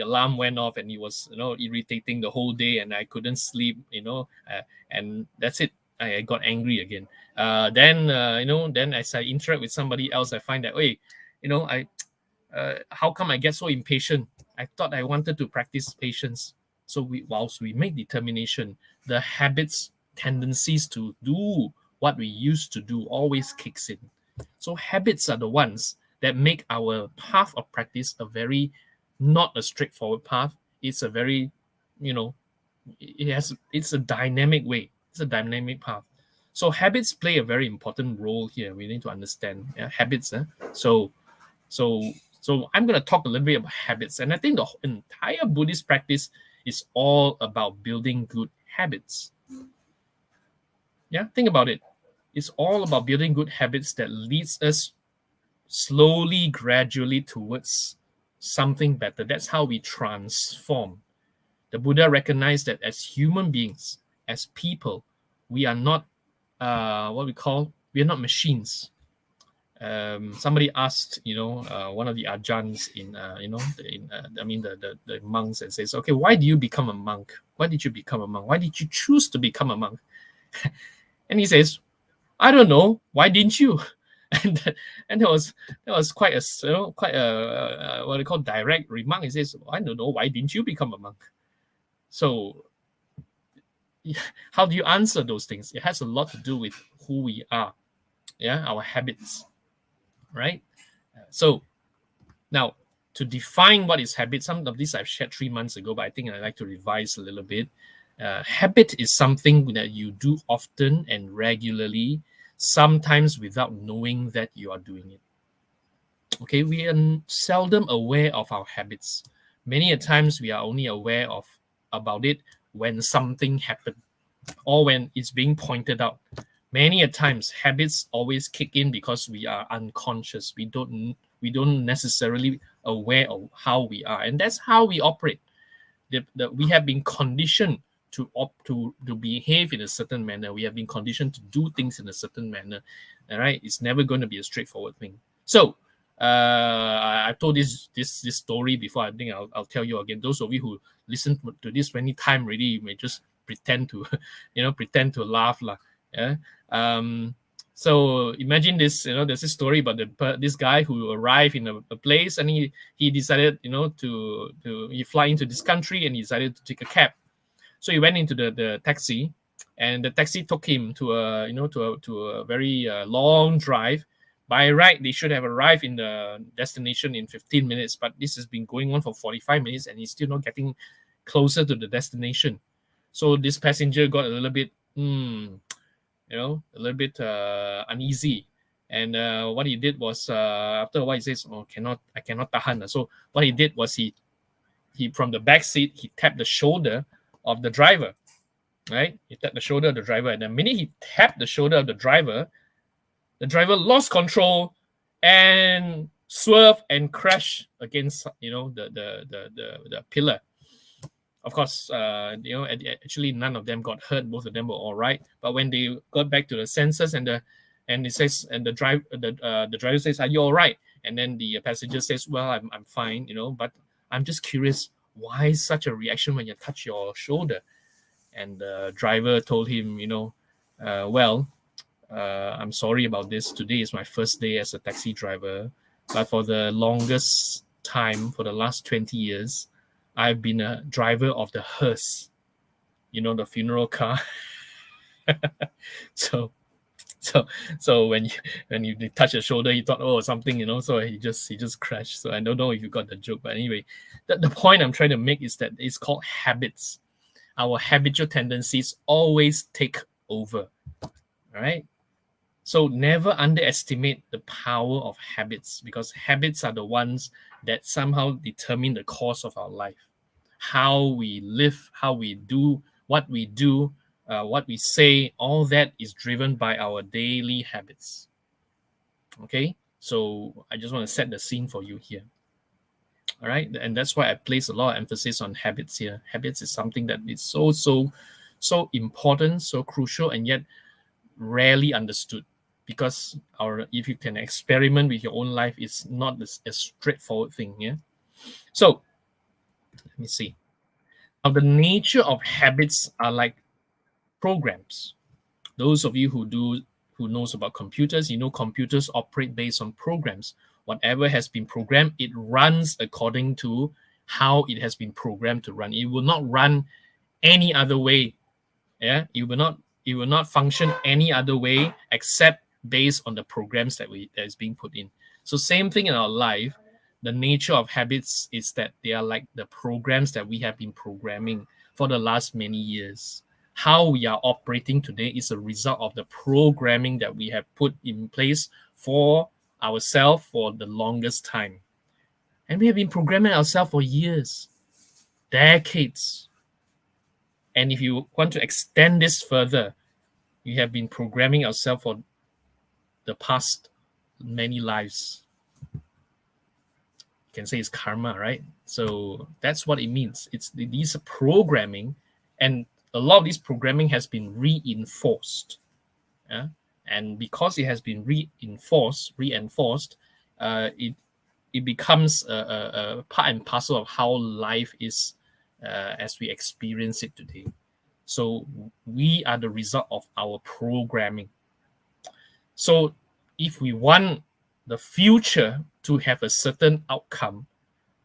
alarm went off, and he was, irritating the whole day, and I couldn't sleep, and that's it. I got angry again. Then as I interact with somebody else, I find that, how come I get so impatient? I thought I wanted to practice patience. So whilst we make determination, the habits, tendencies to do what we used to do always kicks in. So habits are the ones that make our path of practice not a straightforward path. It's a very, it's a dynamic way. It's a dynamic path. So habits play a very important role here. We need to understand habits. So I'm going to talk a little bit about habits. And I think the entire Buddhist practice is all about building good habits. Yeah, think about it. It's all about building good habits that leads us slowly, gradually towards something better. That's how we transform. The Buddha recognized that as human beings, as people, we are not we are not machines. Somebody asked, one of the ajahns the monks, and says, okay, why do you become a monk? Why did you become a monk? Why did you choose to become a monk? And he says, I don't know. Why didn't you? And that was quite a what they call direct remark. He says, I don't know. Why didn't you become a monk? So how do you answer those things? It has a lot to do with who we are, our habits, right? So now, to define what is habit, some of these I've shared 3 months ago, but I think I'd like to revise a little bit. Habit is something that you do often and regularly, sometimes without knowing that you are doing it. Okay, we are seldom aware of our habits. Many a times we are only aware about it when something happened or when it's being pointed out. Many a times habits always kick in because we are unconscious. We don't necessarily aware of how we are, and that's how we operate. We have been conditioned to behave in a certain manner. We have been conditioned to do things in a certain manner. All right, it's never going to be a straightforward thing. So I told this story before. I think I'll tell you again. Those of you who listen to this many times already, you may just pretend to pretend to laugh lah. Yeah. So imagine this. There's this story about this guy who arrived in a place, and he decided to fly into this country, and he decided to take a cab. So he went into the taxi, and the taxi took him to a very long drive. By right, they should have arrived in the destination in 15 minutes, but this has been going on for 45 minutes, and he's still not getting closer to the destination. So this passenger got a little bit, uneasy. And what he did was, after a while, he says, "Oh, I cannot tahan." So what he did was he from the back seat, he tapped the shoulder of the driver, right? He tapped the shoulder of the driver, and the minute he tapped the shoulder of the driver lost control and swerved and crashed against the pillar. Of course, actually none of them got hurt. Both of them were all right. But when they got back to the senses, and the driver says, "Are you all right?" And then the passenger says, "Well, I'm fine, but I'm just curious, why such a reaction when you touch your shoulder?" And the driver told him, "Well, I'm sorry about this. Today is my first day as a taxi driver, but for the longest time, for the last 20 years, I've been a driver of the hearse, the funeral car." so when you touch your shoulder, he thought, oh, something, so he just crashed. So I don't know if you got the joke, but anyway, the point I'm trying to make is that it's called habits. Our habitual tendencies always take over. All right. So never underestimate the power of habits, because habits are the ones that somehow determine the course of our life. How we live, how we do, what we say, all that is driven by our daily habits. Okay, so I just want to set the scene for you here. All right, and that's why I place a lot of emphasis on habits here. Habits is something that is so important, so crucial, and yet rarely understood, because if you can experiment with your own life, it's not a straightforward thing. Yeah. So let me see. Now, the nature of habits are like programs. Those of you who knows about computers, computers operate based on programs. Whatever has been programmed, it runs according to how it has been programmed to run. It will not run any other way. Yeah, it will not function any other way except based on the programs that is being put in. So same thing in our life. The nature of habits is that they are like the programs that we have been programming for the last many years. How we are operating today is a result of the programming that we have put in place for ourselves for the longest time. And we have been programming ourselves for years, decades. And if you want to extend this further, we have been programming ourselves for the past many lives. You can say it's karma, right? So that's what it means. These are programming, and a lot of this programming has been reinforced. Yeah? And because it has been reinforced, it becomes a part and parcel of how life is as we experience it today. So we are the result of our programming. So if we want the future to have a certain outcome,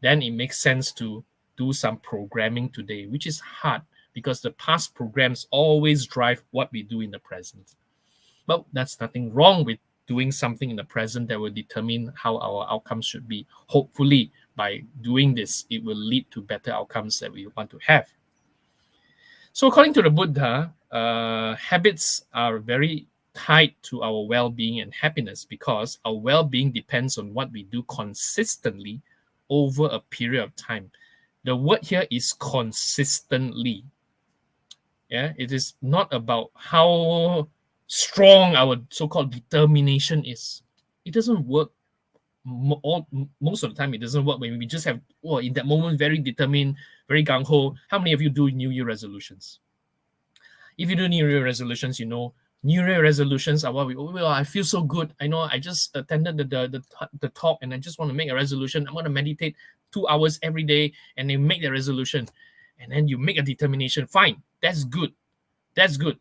then it makes sense to do some programming today, which is hard because the past programs always drive what we do in the present. But that's nothing wrong with doing something in the present that will determine how our outcomes should be. Hopefully, by doing this, it will lead to better outcomes that we want to have. So according to the Buddha, habits are very tied to our well-being and happiness, because our well-being depends on what we do consistently over a period of time. The word here is consistently. Yeah, it is not about how strong our so-called determination is. It doesn't work. Most of the time, it doesn't work when we just have, in that moment, very determined, very gung-ho. How many of you do New Year resolutions? If you do New Year resolutions, New Year resolutions are what I feel so good. I know I just attended the talk and I just want to make a resolution. I'm going to meditate 2 hours every day, and then make the resolution. And then you make a determination. Fine, that's good. That's good.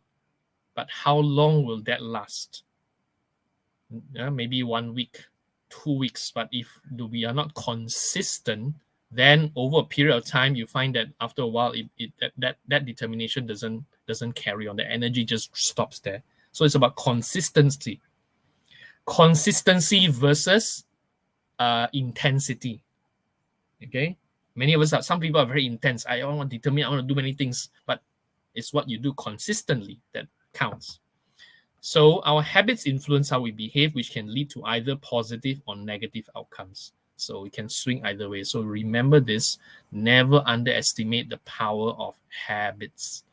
But how long will that last? Maybe 1 week, 2 weeks. But if we are not consistent, then over a period of time, you find that after a while, that determination doesn't carry on. The energy just stops there. So it's about consistency. Consistency versus intensity. Okay? Many of us some people are very intense. I want to determine, I want to do many things, but it's what you do consistently that counts. So our habits influence how we behave, which can lead to either positive or negative outcomes. So it can swing either way. So remember this, never underestimate the power of habits.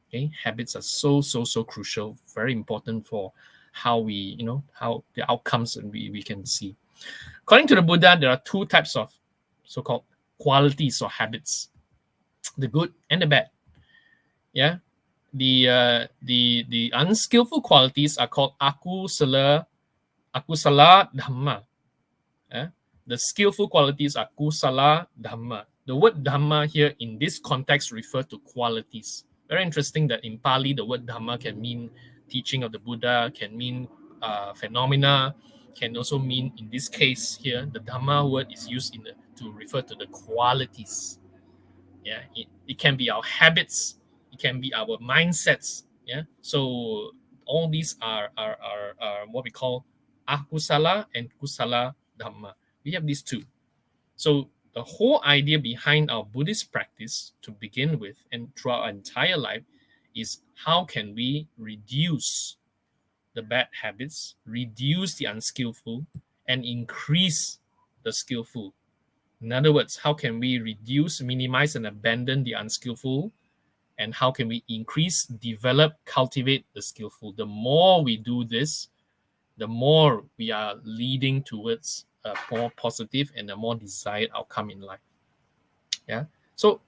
Okay, habits are so crucial, very important for how we, how the outcomes we can see. According to the Buddha, there are two types of so-called qualities or habits. the good and the bad. Yeah, the unskillful qualities are called akusala dhamma. The skillful qualities are kusala dhamma. The word dhamma here in this context refers to qualities. Very interesting that in Pali the word dhamma can mean teaching of the Buddha, can mean phenomena, can also mean, in this case here, the dhamma word is used to refer to the qualities. Yeah, it can be our habits, it can be our mindsets. Yeah, so all these are what we call akusala and kusala dhamma. We have these two. So the whole idea behind our Buddhist practice to begin with and throughout our entire life is how can we reduce the bad habits, reduce the unskillful, and increase the skillful. In other words, how can we reduce, minimize, and abandon the unskillful? And how can we increase, develop, cultivate the skillful? The more we do this, the more we are leading towards a more positive and a more desired outcome in life. Yeah. So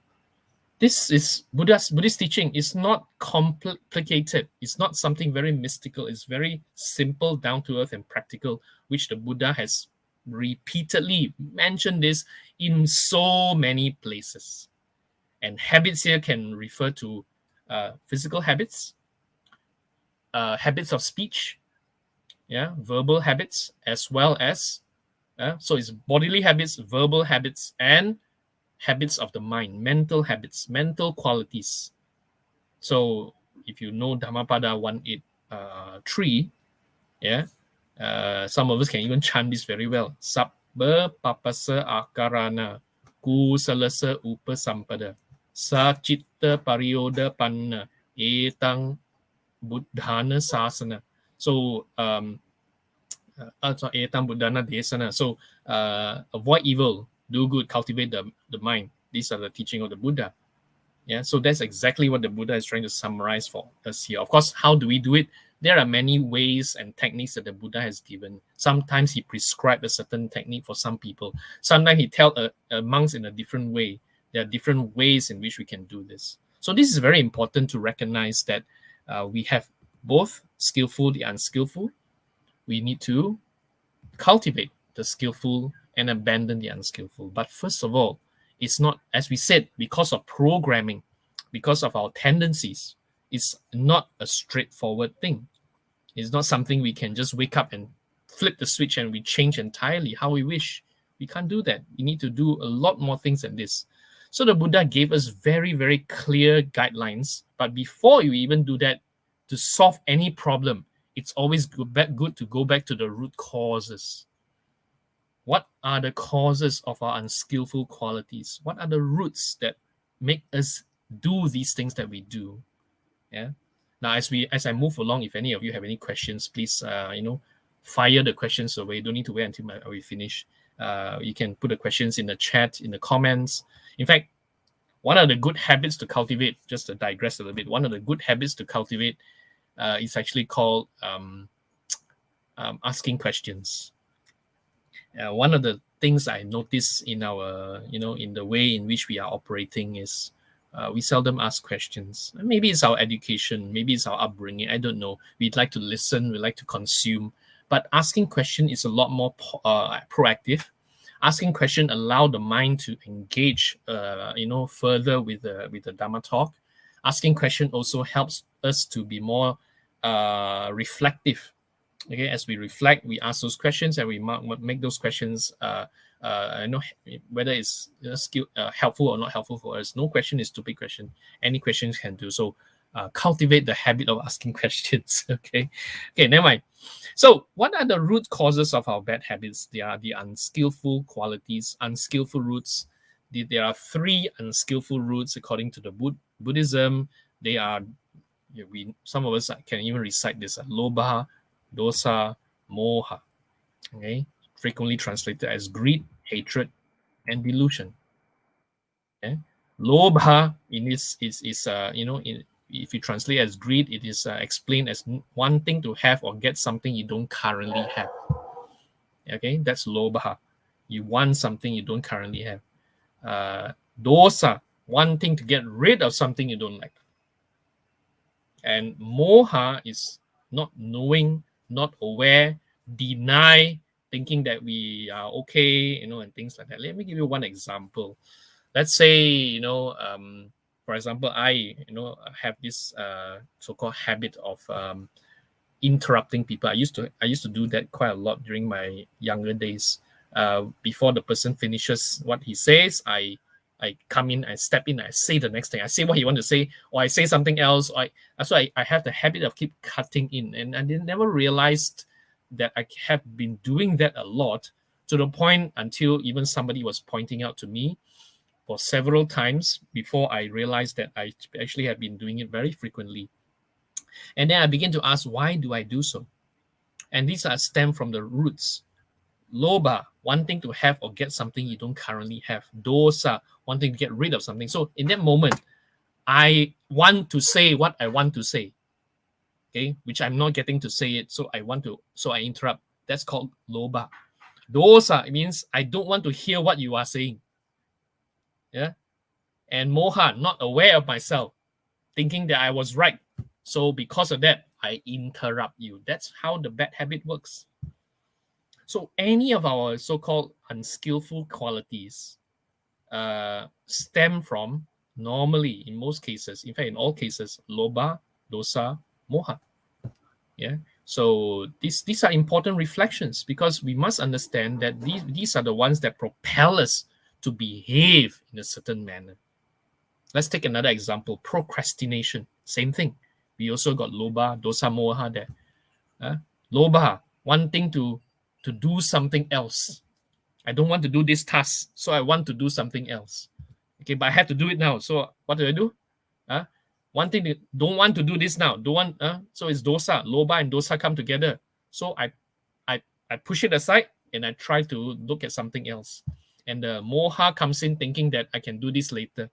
this is Buddhist teaching. It's not complicated. It's not something very mystical. It's very simple, down to earth, and practical, which the Buddha has repeatedly mentioned this in so many places. And habits here can refer to physical habits, habits of speech, yeah, verbal habits, as well as so it's bodily habits, verbal habits, and habits of the mind, mental habits, mental qualities. So if you know Dhammapada 183, yeah, some of us can even chant this very well. Sabba papasa akarana kusalasa upasampada sacitta pariyoda panna etang buddhana sasana. So etang buddhana desana. So avoid evil, do good, cultivate the mind. These are the teaching of the Buddha. Yeah, so that's exactly what the Buddha is trying to summarize for us here. Of course, how do we do it? There are many ways and techniques that the Buddha has given. Sometimes he prescribed a certain technique for some people. Sometimes he tells monks in a different way. There are different ways in which we can do this. So this is very important to recognize that we have both skillful, the unskillful. We need to cultivate the skillful and abandon the unskillful. But first of all, it's not, as we said, because of programming, because of our tendencies. It's not a straightforward thing. It's not something we can just wake up and flip the switch and we change entirely how we wish. We can't do that. We need to do a lot more things than this. So the Buddha gave us very, very clear guidelines. But before you even do that, to solve any problem, it's always good to go back to the root causes. What are the causes of our unskillful qualities? What are the roots that make us do these things that we do? Yeah. Now, as I move along, if any of you have any questions, please, fire the questions away. Don't need to wait until we finish. You can put the questions in the chat, in the comments. In fact, one of the good habits to cultivate, just to digress a little bit, one of the good habits to cultivate is actually called asking questions. One of the things I notice in our, in the way in which we are operating is we seldom ask questions. Maybe it's our education, maybe it's our upbringing. I don't know. We'd like to listen, we like to consume, but asking question is a lot more proactive. Asking question allow the mind to engage, further with the Dhamma talk. Asking question also helps us to be more reflective. Okay, as we reflect, we ask those questions and we make those questions. Whether it's helpful or not helpful for us. No question is stupid question. Any questions can do. So cultivate the habit of asking questions. Okay, never mind. So what are the root causes of our bad habits? They are the unskillful qualities, unskillful roots. There are 3 unskillful roots according to the Buddhism. They are, some of us can even recite this: lobha, dosa, moha. Okay, frequently translated as greed, hatred, and delusion. Okay, lobha in this is if you translate as greed, it is explained as wanting to have or get something you don't currently have. Okay, that's lobha. You want something you don't currently have. Dosa wanting to get rid of something you don't like. And moha is not knowing, not aware, deny, thinking that we are okay, and things like that. Let me give you one example. Let's say, for example, I have this so-called habit of interrupting people. I used to do that quite a lot during my younger days. Before the person finishes what he says, I come in, I step in, I say the next thing. I say what he want to say, or I say something else. So I have the habit of keep cutting in, and I never realized that I have been doing that a lot, to the point until even somebody was pointing out to me for several times before I realized that I actually have been doing it very frequently. And then I begin to ask, why do I do so? And these are stem from the roots. Loba, wanting to have or get something you don't currently have. Dosa, wanting to get rid of something. So in that moment, I want to say what I want to say, okay, which I'm not getting to say it, so I interrupt. That's called loba. Dosa, it means I don't want to hear what you are saying. Yeah. And moha, not aware of myself, thinking that I was right. So because of that, I interrupt you. That's how the bad habit works. So any of our so-called unskillful qualities stem from, normally, in most cases, in fact, in all cases, loba, dosa, moha. Yeah. So these are important reflections, because we must understand that these are the ones that propel us to behave in a certain manner. Let's take another example. Procrastination. Same thing. We also got loba, dosa, moha there. Loba, wanting to do something else. I don't want to do this task, so I want to do something else. Okay, but I have to do it now. So what do? Don't want to do this now. So it's dosa. Loba and dosa come together. So I push it aside and I try to look at something else. And the moha comes in thinking that I can do this later.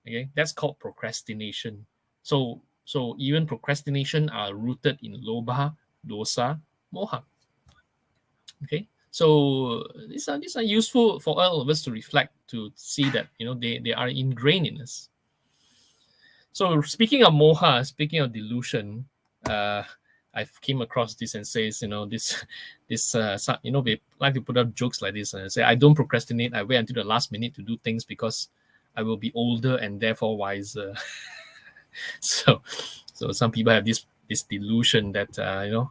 Okay, that's called procrastination. So even procrastination are rooted in loba, dosa, moha. Okay, so these are useful for all of us to reflect, to see that they are ingrained in us. So speaking of moha, speaking of delusion, I came across this and says, they like to put up jokes like this and say, I don't procrastinate. I wait until the last minute to do things because I will be older and therefore wiser. So some people have this delusion that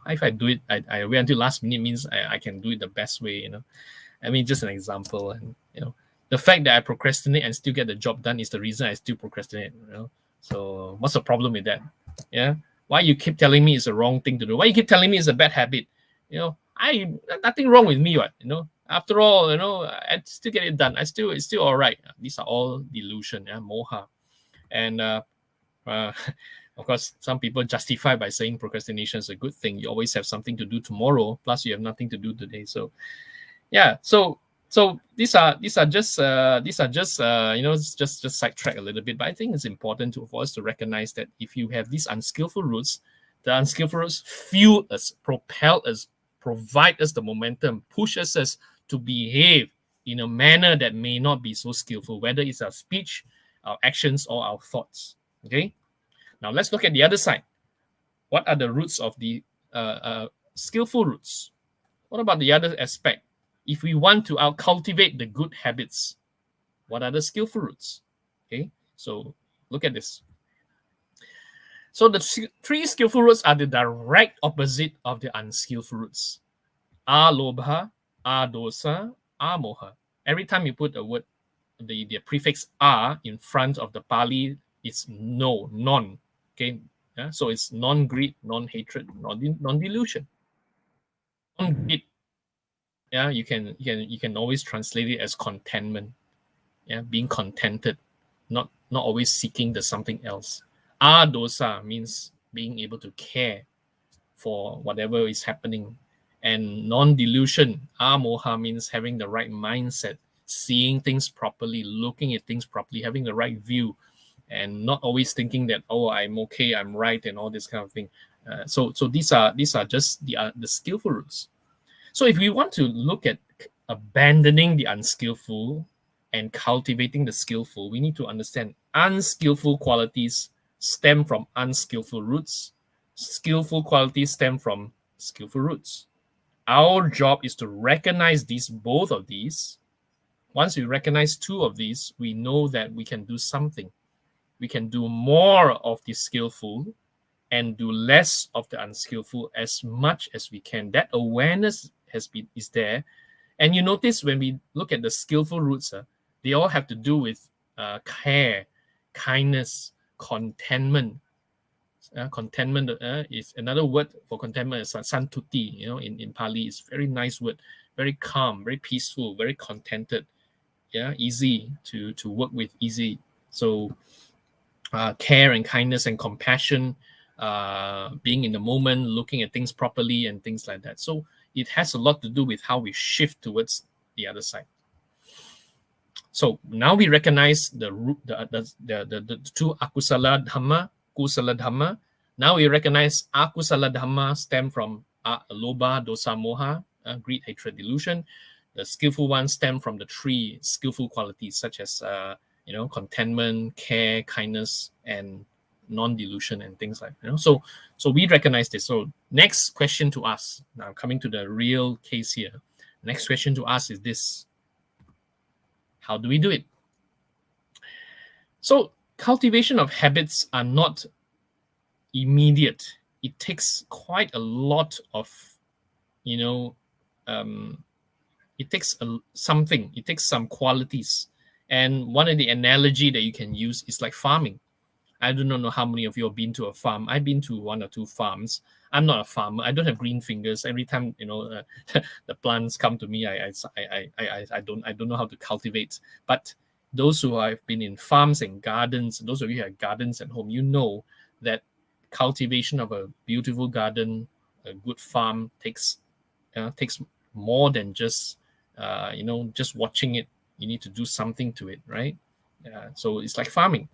if I do it, I wait until last minute means I can do it the best way. I mean, just an example, and the fact that I procrastinate and still get the job done is the reason I still procrastinate. So what's the problem with that? Yeah, why you keep telling me it's the wrong thing to do? Why you keep telling me it's a bad habit? Nothing wrong with me, what? After all, I still get it done. It's still all right. These are all delusion, moha, and of course, some people justify by saying procrastination is a good thing. You always have something to do tomorrow, plus you have nothing to do today. So, yeah. So these are just just sidetrack a little bit. But I think it's important for us to recognize that if you have these unskillful roots, the unskillful roots fuel us, propel us, provide us the momentum, pushes us to behave in a manner that may not be so skillful, whether it's our speech, our actions, or our thoughts. Okay. Now let's look at the other side. What are the roots of the skillful roots? What about the other aspect? If we want to cultivate the good habits, what are the skillful roots? Okay, so look at this. So the three skillful roots are the direct opposite of the unskillful roots. Alobha, adosa, amoha. Every time you put a word, the prefix a in front of the Pali, it's no, non. Okay, yeah? So it's non-greed, non-hatred, non-delusion. Non-greed, yeah, you can always translate it as contentment. Yeah, being contented, not always seeking the something else. Dosa means being able to care for whatever is happening. And non-delusion, moha, means having the right mindset, seeing things properly, looking at things properly, having the right view, and not always thinking that, oh, I'm okay, I'm right, and all this kind of thing. So these are just the skillful roots. So if we want to look at abandoning the unskillful, and cultivating the skillful, we need to understand unskillful qualities stem from unskillful roots. Skillful qualities stem from skillful roots. Our job is to recognize both of these. Once we recognize two of these, we know that we can do something. We can do more of the skillful and do less of the unskillful as much as we can. That awareness is there. And you notice when we look at the skillful roots, they all have to do with care, kindness, contentment. Contentment is another word for contentment is santuti, in Pali. It's a very nice word, very calm, very peaceful, very contented. Yeah, easy to work with, easy. So care and kindness and compassion, being in the moment, looking at things properly and things like that. So it has a lot to do with how we shift towards the other side. So now we recognize the two akusala dhamma, kusala dhamma. Now we recognize akusala dhamma stem from loba, dosa, moha, greed, hatred, delusion. The skillful ones stem from the three skillful qualities such as contentment, care, kindness, and non-delusion and things like that. So we recognize this. So next question to ask, now coming to the real case here. Next question to ask is this: how do we do it? So cultivation of habits are not immediate. It takes quite a lot of, it takes something. It takes some qualities. And one of the analogy that you can use is like farming. I do not know how many of you have been to a farm. I've been to 1 or 2 farms. I'm not a farmer. I don't have green fingers. Every time the plants come to me, I don't know how to cultivate. But those who have been in farms and gardens, those of you who have gardens at home, you know that cultivation of a beautiful garden, a good farm takes more than just just watching it. You need to do something to it, right? So it's like farming.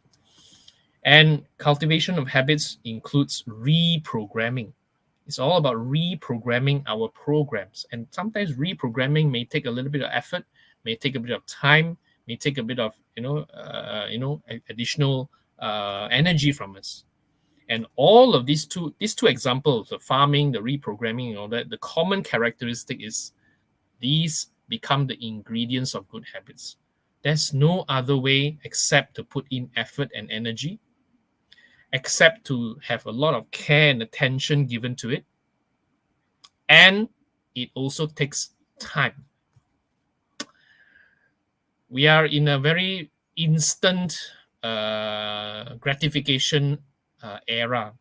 And cultivation of habits includes reprogramming. It's all about reprogramming our programs. And sometimes reprogramming may take a little bit of effort, may take a bit of time, may take a bit of additional energy from us. And all of these two examples, the farming, the reprogramming, and all that, the common characteristic is these become the ingredients of good habits. There's no other way except to put in effort and energy, except to have a lot of care and attention given to it. And it also takes time. We are in a very instant gratification era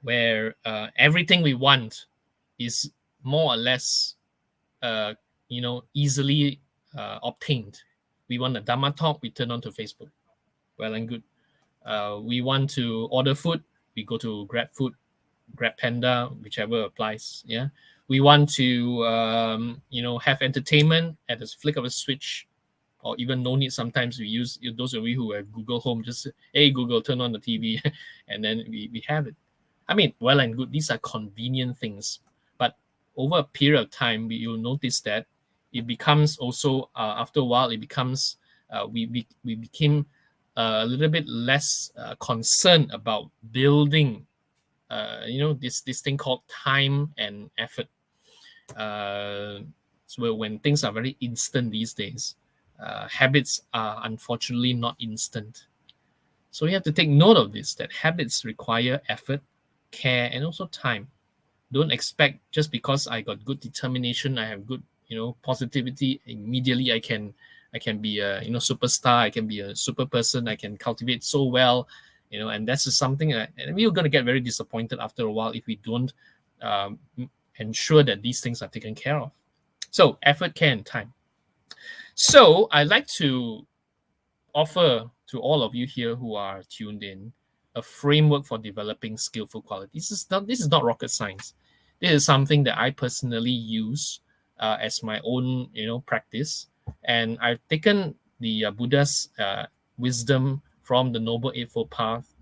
where everything we want is more or less easily obtained. We want a Dhamma talk, we turn on to Facebook. Well and good. We want to order food, we go to Grab Food, Grab Panda, whichever applies. Yeah. We want to have entertainment at the flick of a switch, or even no need. Sometimes we use, those of you who have Google Home, just say, hey Google, turn on the TV, and then we have it. I mean, well and good, these are convenient things, but over a period of time, you'll notice that it becomes also, after a while, it becomes, we became a little bit less concerned about building, this thing called time and effort. So when things are very instant these days, habits are unfortunately not instant. So you have to take note of this, that habits require effort, care, and also time. Don't expect just because I got good determination, I have good, positivity, immediately I can be a, superstar, I can be a super person, I can cultivate so well, and that's just something that, and we're going to get very disappointed after a while if we don't ensure that these things are taken care of. So effort, care, and time. So I'd like to offer to all of you here who are tuned in a framework for developing skillful qualities. This is not rocket science. This is something that I personally use as my own, practice. And I've taken the Buddha's wisdom from the Noble Eightfold Path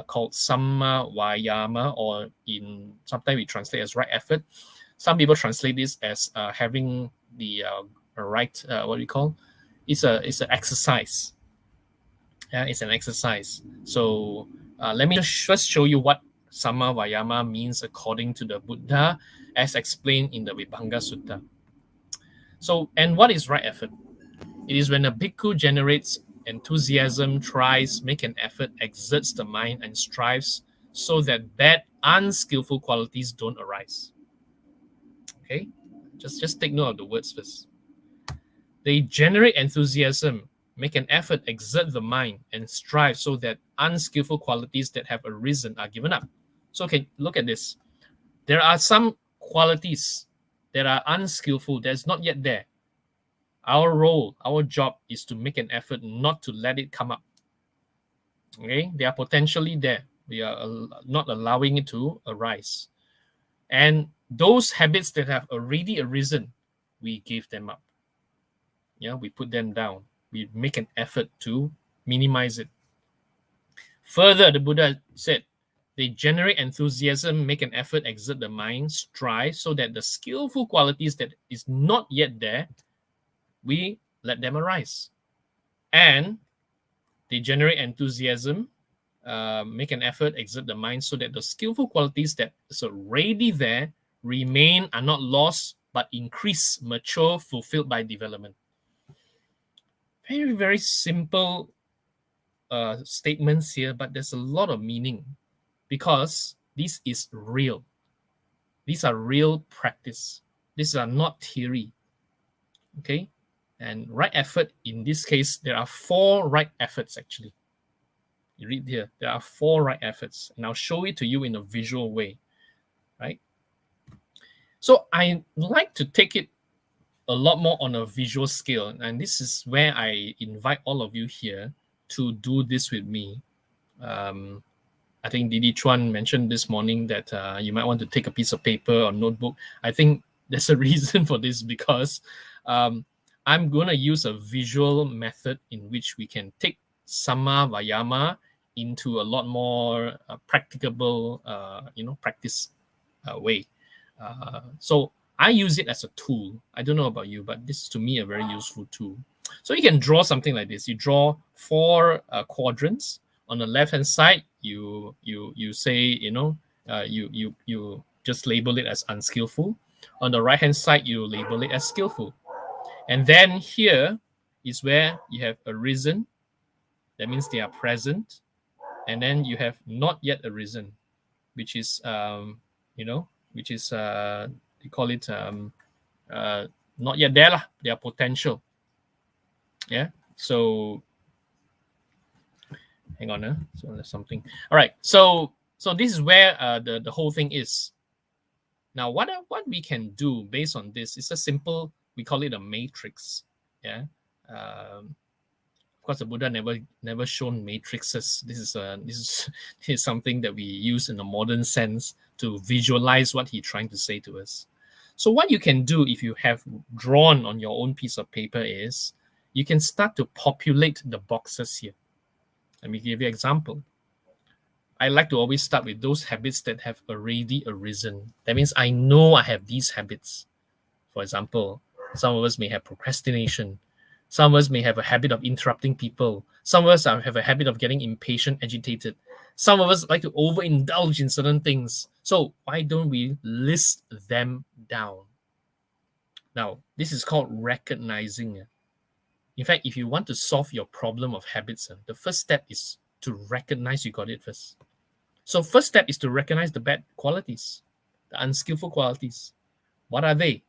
called Samma Vayama, or sometimes we translate as right effort. Some people translate this as having the right, it's an exercise. Yeah, it's an exercise. So let me just first show you what Samma Vayama means according to the Buddha, as explained in the Vibhanga Sutta. So, and what is right effort? It is when a bhikkhu generates enthusiasm, tries, make an effort, exerts the mind, and strives so that bad, unskillful qualities don't arise. Okay, just take note of the words first. They generate enthusiasm, make an effort, exert the mind, and strive so that unskillful qualities that have arisen are given up. So, okay, look at this. There are some qualities that are unskillful, that's not yet there. Our role, our job is to make an effort not to let it come up. Okay, they are potentially there. We are not allowing it to arise. And those habits that have already arisen, we give them up. Yeah, we put them down. We make an effort to minimize it. Further, the Buddha said, they generate enthusiasm, make an effort, exert the mind, strive so that the skillful qualities that is not yet there, we let them arise. And they generate enthusiasm, make an effort, exert the mind so that the skillful qualities that is already there remain, are not lost, but increase, mature, fulfilled by development. Very, very simple statements here, but there's a lot of meaning because this is real. These are real practice. These are not theory. Okay? And right effort, in this case, there are 4 right efforts actually. You read here, there are 4 right efforts, and I'll show it to you in a visual way, right? So I like to take it a lot more on a visual scale, and this is where I invite all of you here to do this with me. I think Didi Chuan mentioned this morning that you might want to take a piece of paper or notebook. I think there's a reason for this because I'm going to use a visual method in which we can take Samma Vayama into a lot more practicable, practice way. So I use it as a tool. I don't know about you, but this is to me a very useful tool. So you can draw something like this. You draw 4 quadrants. On the left-hand side, you say, you just label it as unskillful. On the right-hand side, you label it as skillful. And then here is where you have arisen. That means they are present. And then you have not yet arisen, which is, you call it not yet there, they are potential. Yeah. So hang on. So there's something. All right. So this is where the whole thing is. Now, what we can do based on this is a simple, we call it a matrix. Yeah. Of course, the Buddha never shown matrices. This is something that we use in a modern sense to visualize what he's trying to say to us. So what you can do if you have drawn on your own piece of paper is you can start to populate the boxes here. Let me give you an example. I like to always start with those habits that have already arisen. That means I know I have these habits. For example, some of us may have procrastination. Some of us may have a habit of interrupting people. Some of us have a habit of getting impatient, agitated. Some of us like to overindulge in certain things. So why don't we list them down? Now, this is called recognizing. In fact, if you want to solve your problem of habits, the first step is to recognize you got it first. So first step is to recognize the bad qualities, the unskillful qualities. What are they?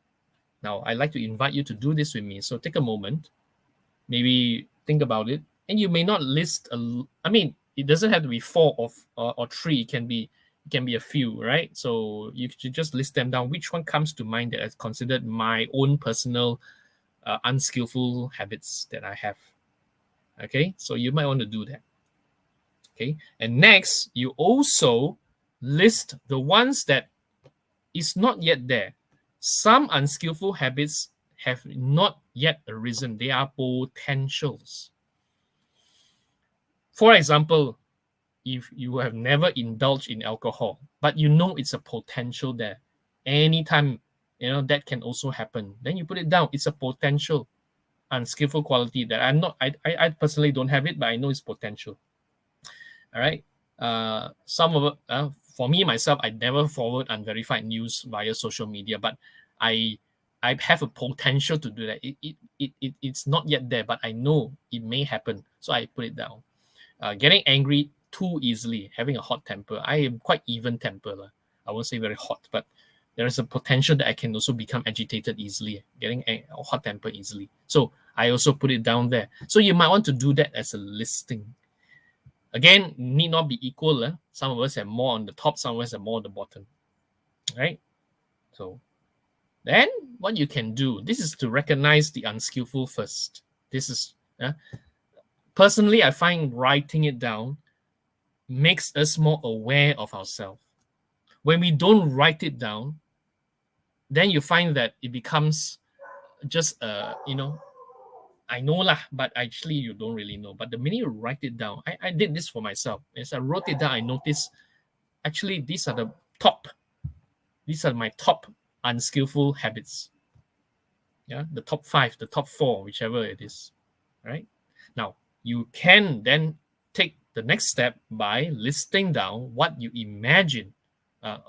Now, I'd like to invite you to do this with me. So take a moment, maybe think about it. And you may not list, it doesn't have to be 4 or 3. It can be a few, right? So you should just list them down. Which one comes to mind that is considered my own personal unskillful habits that I have? Okay, so you might want to do that. Okay, and next, you also list the ones that is not yet there. Some unskillful habits have not yet arisen. They are potentials. For example, if you have never indulged in alcohol, but you know it's a potential there, anytime, that can also happen, then you put it down. It's a potential. unskillful quality that I'm not, I personally don't have it, but I know its potential. All right. Some of it, for me myself, I never forward unverified news via social media, but I have a potential to do that. It's not yet there, but I know it may happen, so I put it down. Getting angry too easily, having a hot temper. I am quite even temper. I won't say very hot, but there is a potential that I can also become agitated easily, getting hot temper easily. So I also put it down there. So you might want to do that as a listing. Again, need not be equal. Some of us have more on the top, some of us have more on the bottom. Right? So then what you can do, this is to recognize the unskillful first. This is, personally, I find writing it down makes us more aware of ourselves. When we don't write it down, then you find that it becomes just, I know lah, but actually you don't really know. But the minute you write it down, I did this for myself. As I wrote it down, I noticed, actually, these are my top unskillful habits. Yeah, the top 5, the top 4, whichever it is, right? Now, you can then take the next step by listing down what you imagine.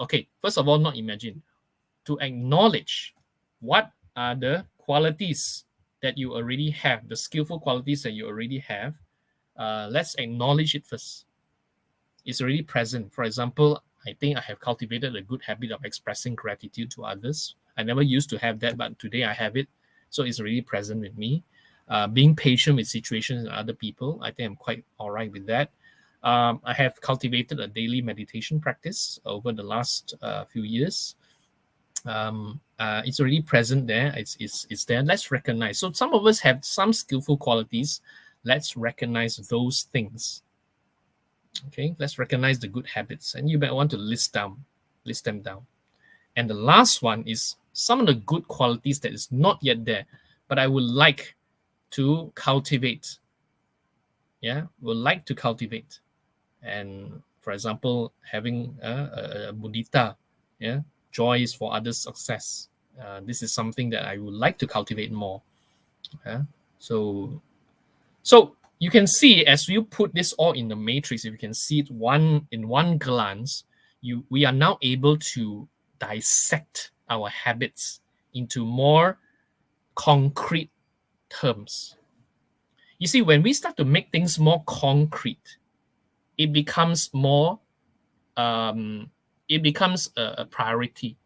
Okay, first of all, not imagine, to acknowledge what are the qualities that you already have, the skillful qualities that you already have. Let's acknowledge it first. It's already present. For example, I think I have cultivated a good habit of expressing gratitude to others. I never used to have that, but today I have it. So it's already present with me. Being patient with situations and other people, I think I'm quite all right with that. I have cultivated a daily meditation practice over the last few years. It's already present there. It's there. Let's recognize. So some of us have some skillful qualities. Let's recognize those things. Okay, let's recognize the good habits, and you might want to list them down. And the last one is some of the good qualities that is not yet there, but I would like to cultivate. Yeah, would like to cultivate. And for example, having a mudita, yeah, joy is for others' success. This is something that I would like to cultivate more. So you can see, as you put this all in the matrix, if you can see it in one glance, we are now able to dissect our habits into more concrete terms. You see, when we start to make things more concrete, it becomes more, it becomes a priority.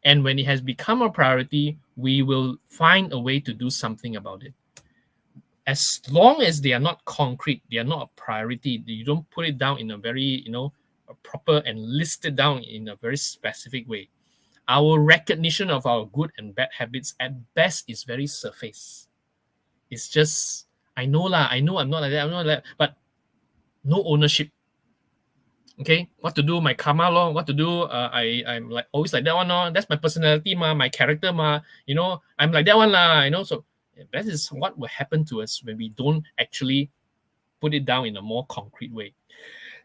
And when it has become a priority, we will find a way to do something about it. As long as they are not concrete, they are not a priority, you don't put it down in a very, proper and list it down in a very specific way. Our recognition of our good and bad habits at best is very surface. It's just, I know I'm not like that, but no ownership. Okay, what to do, my karma law, what to do, I'm like always like that one, that's my personality, my character, I'm like that one, so that is what will happen to us when we don't actually put it down in a more concrete way.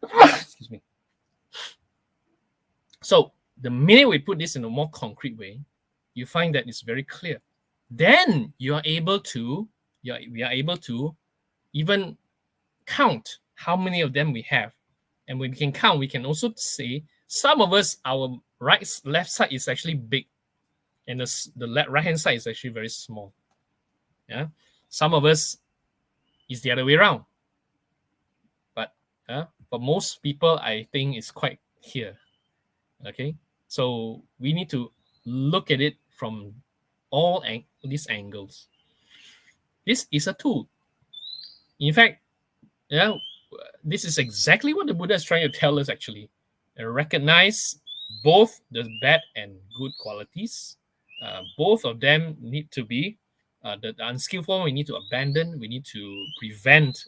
Excuse me. So the minute we put this in a more concrete way, you find that it's very clear. Then we are able to even count how many of them we have. And when we can count, we can also say some of us, our left side is actually big, and the right hand side is actually very small. Yeah, some of us is the other way around. But for most people, I think it's quite here. Okay, so we need to look at it from all these angles. This is a tool. In fact, this is exactly what the Buddha is trying to tell us, actually. Recognize both the bad and good qualities. Both of them need to be, the unskillful we need to abandon, we need to prevent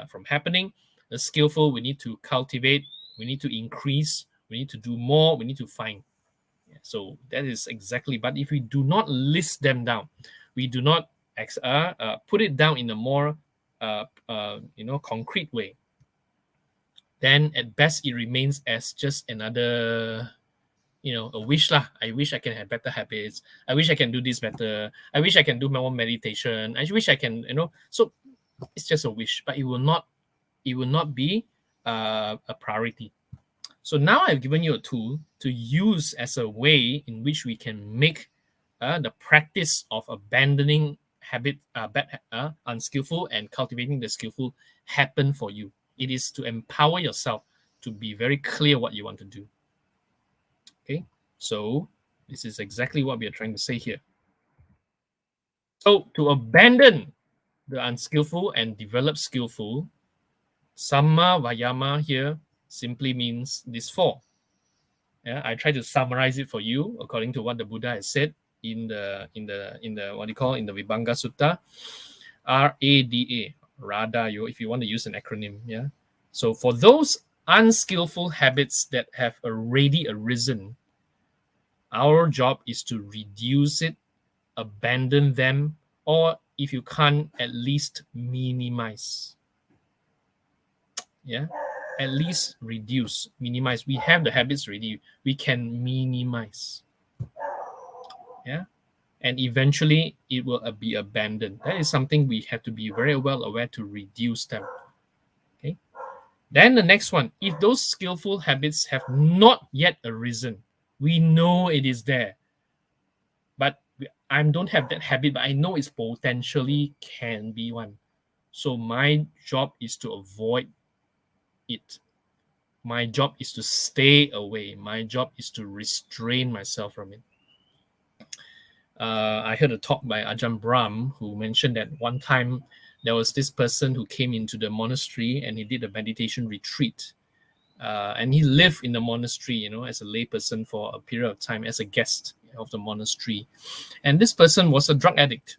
from happening. The skillful we need to cultivate, we need to increase, we need to do more, we need to find. So that is exactly, but if we do not list them down, we do not put it down in a more concrete way, then at best it remains as just another a wish lah. I wish I can have better habits. I wish I can do this better. I wish I can do more meditation. I wish I can, so it's just a wish, but it will not be a priority. So now I've given you a tool to use as a way in which we can make the practice of abandoning habit, unskillful, and cultivating the skillful happen for you. It is to empower yourself to be very clear what you want to do. Okay, so this is exactly what we are trying to say here. So to abandon the unskillful and develop skillful, Samma Vayama here simply means these four. Yeah, I try to summarize it for you according to what the Buddha has said in the what you call in the Vibhanga Sutta, RADA, Rada, if you want to use an acronym. Yeah. So for those unskillful habits that have already arisen, our job is to reduce it, abandon them, or if you can't, at least minimize. Yeah, at least reduce, minimize. We have the habits already, we can minimize. Yeah, and eventually it will be abandoned. That is something we have to be very well aware to reduce them. Okay, then the next one, if those skillful habits have not yet arisen, we know it is there, but I don't have that habit, but I know it's potentially can be one. So my job is to avoid it. My job is to stay away. My job is to restrain myself from it. I heard a talk by Ajahn Brahm, who mentioned that one time there was this person who came into the monastery and he did a meditation retreat. And he lived in the monastery, as a layperson for a period of time, as a guest of the monastery. And this person was a drug addict.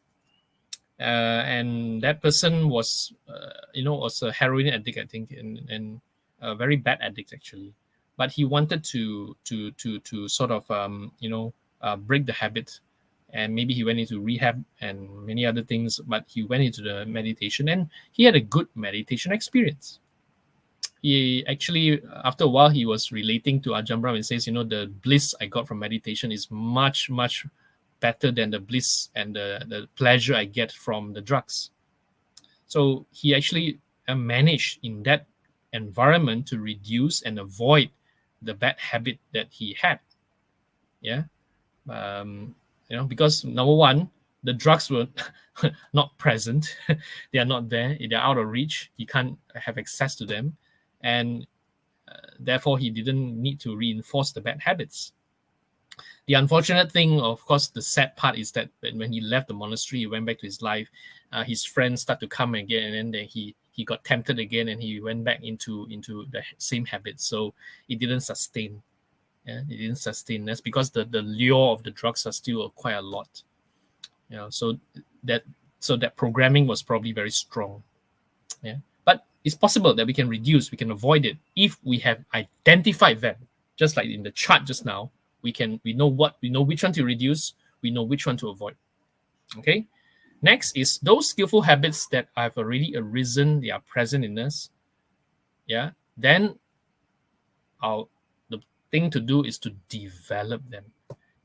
And that person was, was a heroin addict, I think, and a very bad addict actually. But he wanted to sort of, break the habit, and maybe he went into rehab and many other things. But he went into the meditation, and he had a good meditation experience. He actually, after a while, he was relating to Ajahn Brahm and says, the bliss I got from meditation is much, much better than the bliss and the pleasure I get from the drugs. So he actually managed in that environment to reduce and avoid the bad habit that he had. Yeah. Because number one, the drugs were not present. They are not there. They're out of reach. He can't have access to them. And therefore, he didn't need to reinforce the bad habits. The unfortunate thing, of course, the sad part is that when he left the monastery, he went back to his life. His friends start to come again, and then he got tempted again, and he went back into the same habits. So it didn't sustain. Yeah, it didn't sustain. That's because the lure of the drugs are still quite a lot. So that programming was probably very strong. Yeah, but it's possible that we can reduce, we can avoid it if we have identified them. Just like in the chart just now, we know which one to reduce, we know which one to avoid. Okay. Next is those skillful habits that have already arisen, they are present in us. Yeah. Then the thing to do is to develop them.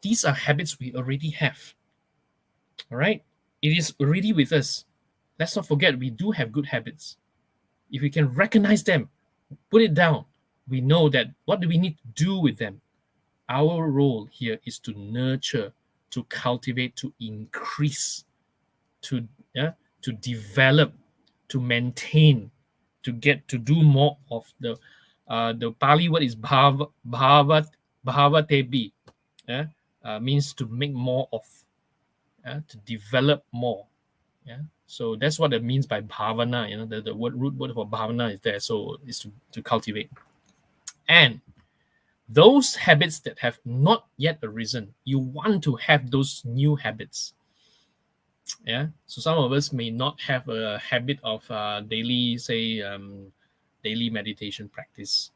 These are habits we already have. All right. It is already with us. Let's not forget, we do have good habits. If we can recognize them, put it down, we know that what do we need to do with them? Our role here is to nurture, to cultivate, to increase, to develop, to maintain, to get to do more of the Pali word is bhavatebi, means to make more of, to develop more. Yeah, so that's what it means by bhavana. The root word for bhavana is there, so it's to cultivate. And those habits that have not yet arisen, you want to have those new habits. Yeah, so some of us may not have a habit of daily meditation practice.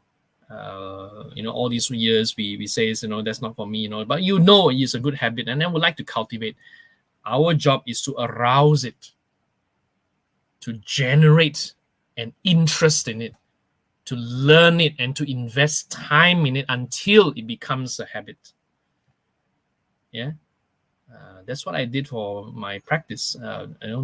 All these years we say, that's not for me, but it's a good habit, and then would like to cultivate. Our job is to arouse it, to generate an interest in it, to learn it and to invest time in it until it becomes a habit. Yeah. That's what I did for my practice.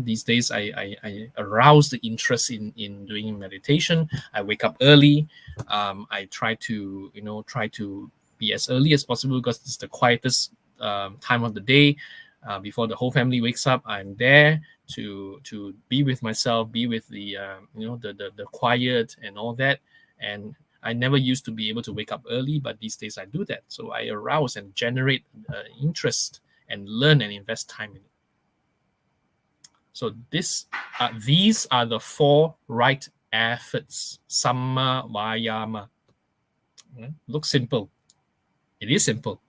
These days I arouse the interest in doing meditation. I wake up early. I try to be as early as possible because it's the quietest time of the day. Before the whole family wakes up, I'm there to be with myself, be with the the quiet and all that. And I never used to be able to wake up early, but these days I do that. So I arouse and generate interest and learn and invest time in it. So these are the 4 right efforts. Samma Vayama. Looks simple. It is simple,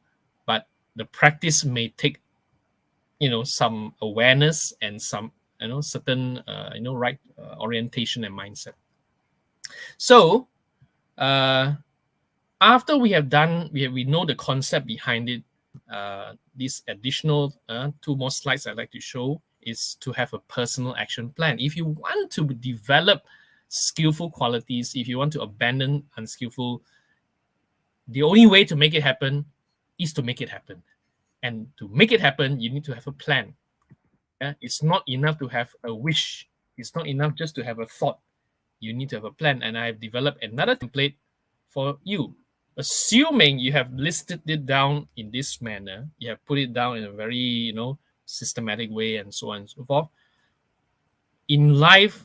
but the practice may take some awareness and some certain right orientation and mindset. So after we have done, we know the concept behind it. This additional 2 more slides I'd like to show is to have a personal action plan. If you want to develop skillful qualities, if you want to abandon unskillful, the only way to make it happen is to make it happen. And to make it happen, you need to have a plan. Yeah? It's not enough to have a wish. It's not enough just to have a thought. You need to have a plan. And I've developed another template for you. Assuming you have listed it down in this manner, you have put it down in a very, systematic way and so on and so forth. In life,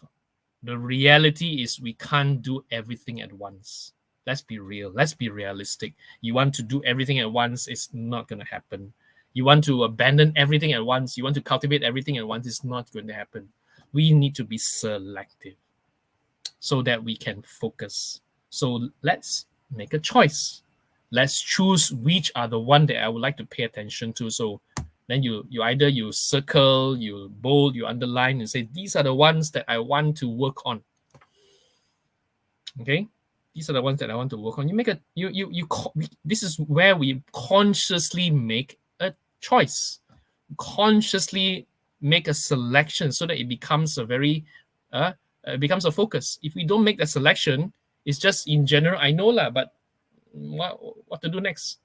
the reality is we can't do everything at once. Let's be real. Let's be realistic. You want to do everything at once, it's not going to happen. You want to abandon everything at once, you want to cultivate everything at once, it's not going to happen. We need to be selective so that we can focus. So let's make a choice. Let's choose which are the one that I would like to pay attention to. So then you either you circle, you bold, you underline, and say these are the ones that I want to work on. Okay, these are the ones that I want to work on. You make a this is where we consciously make a choice, consciously make a selection, so that it becomes a very it becomes a focus. If we don't make that selection, it's just in general, I know lah, but what to do next?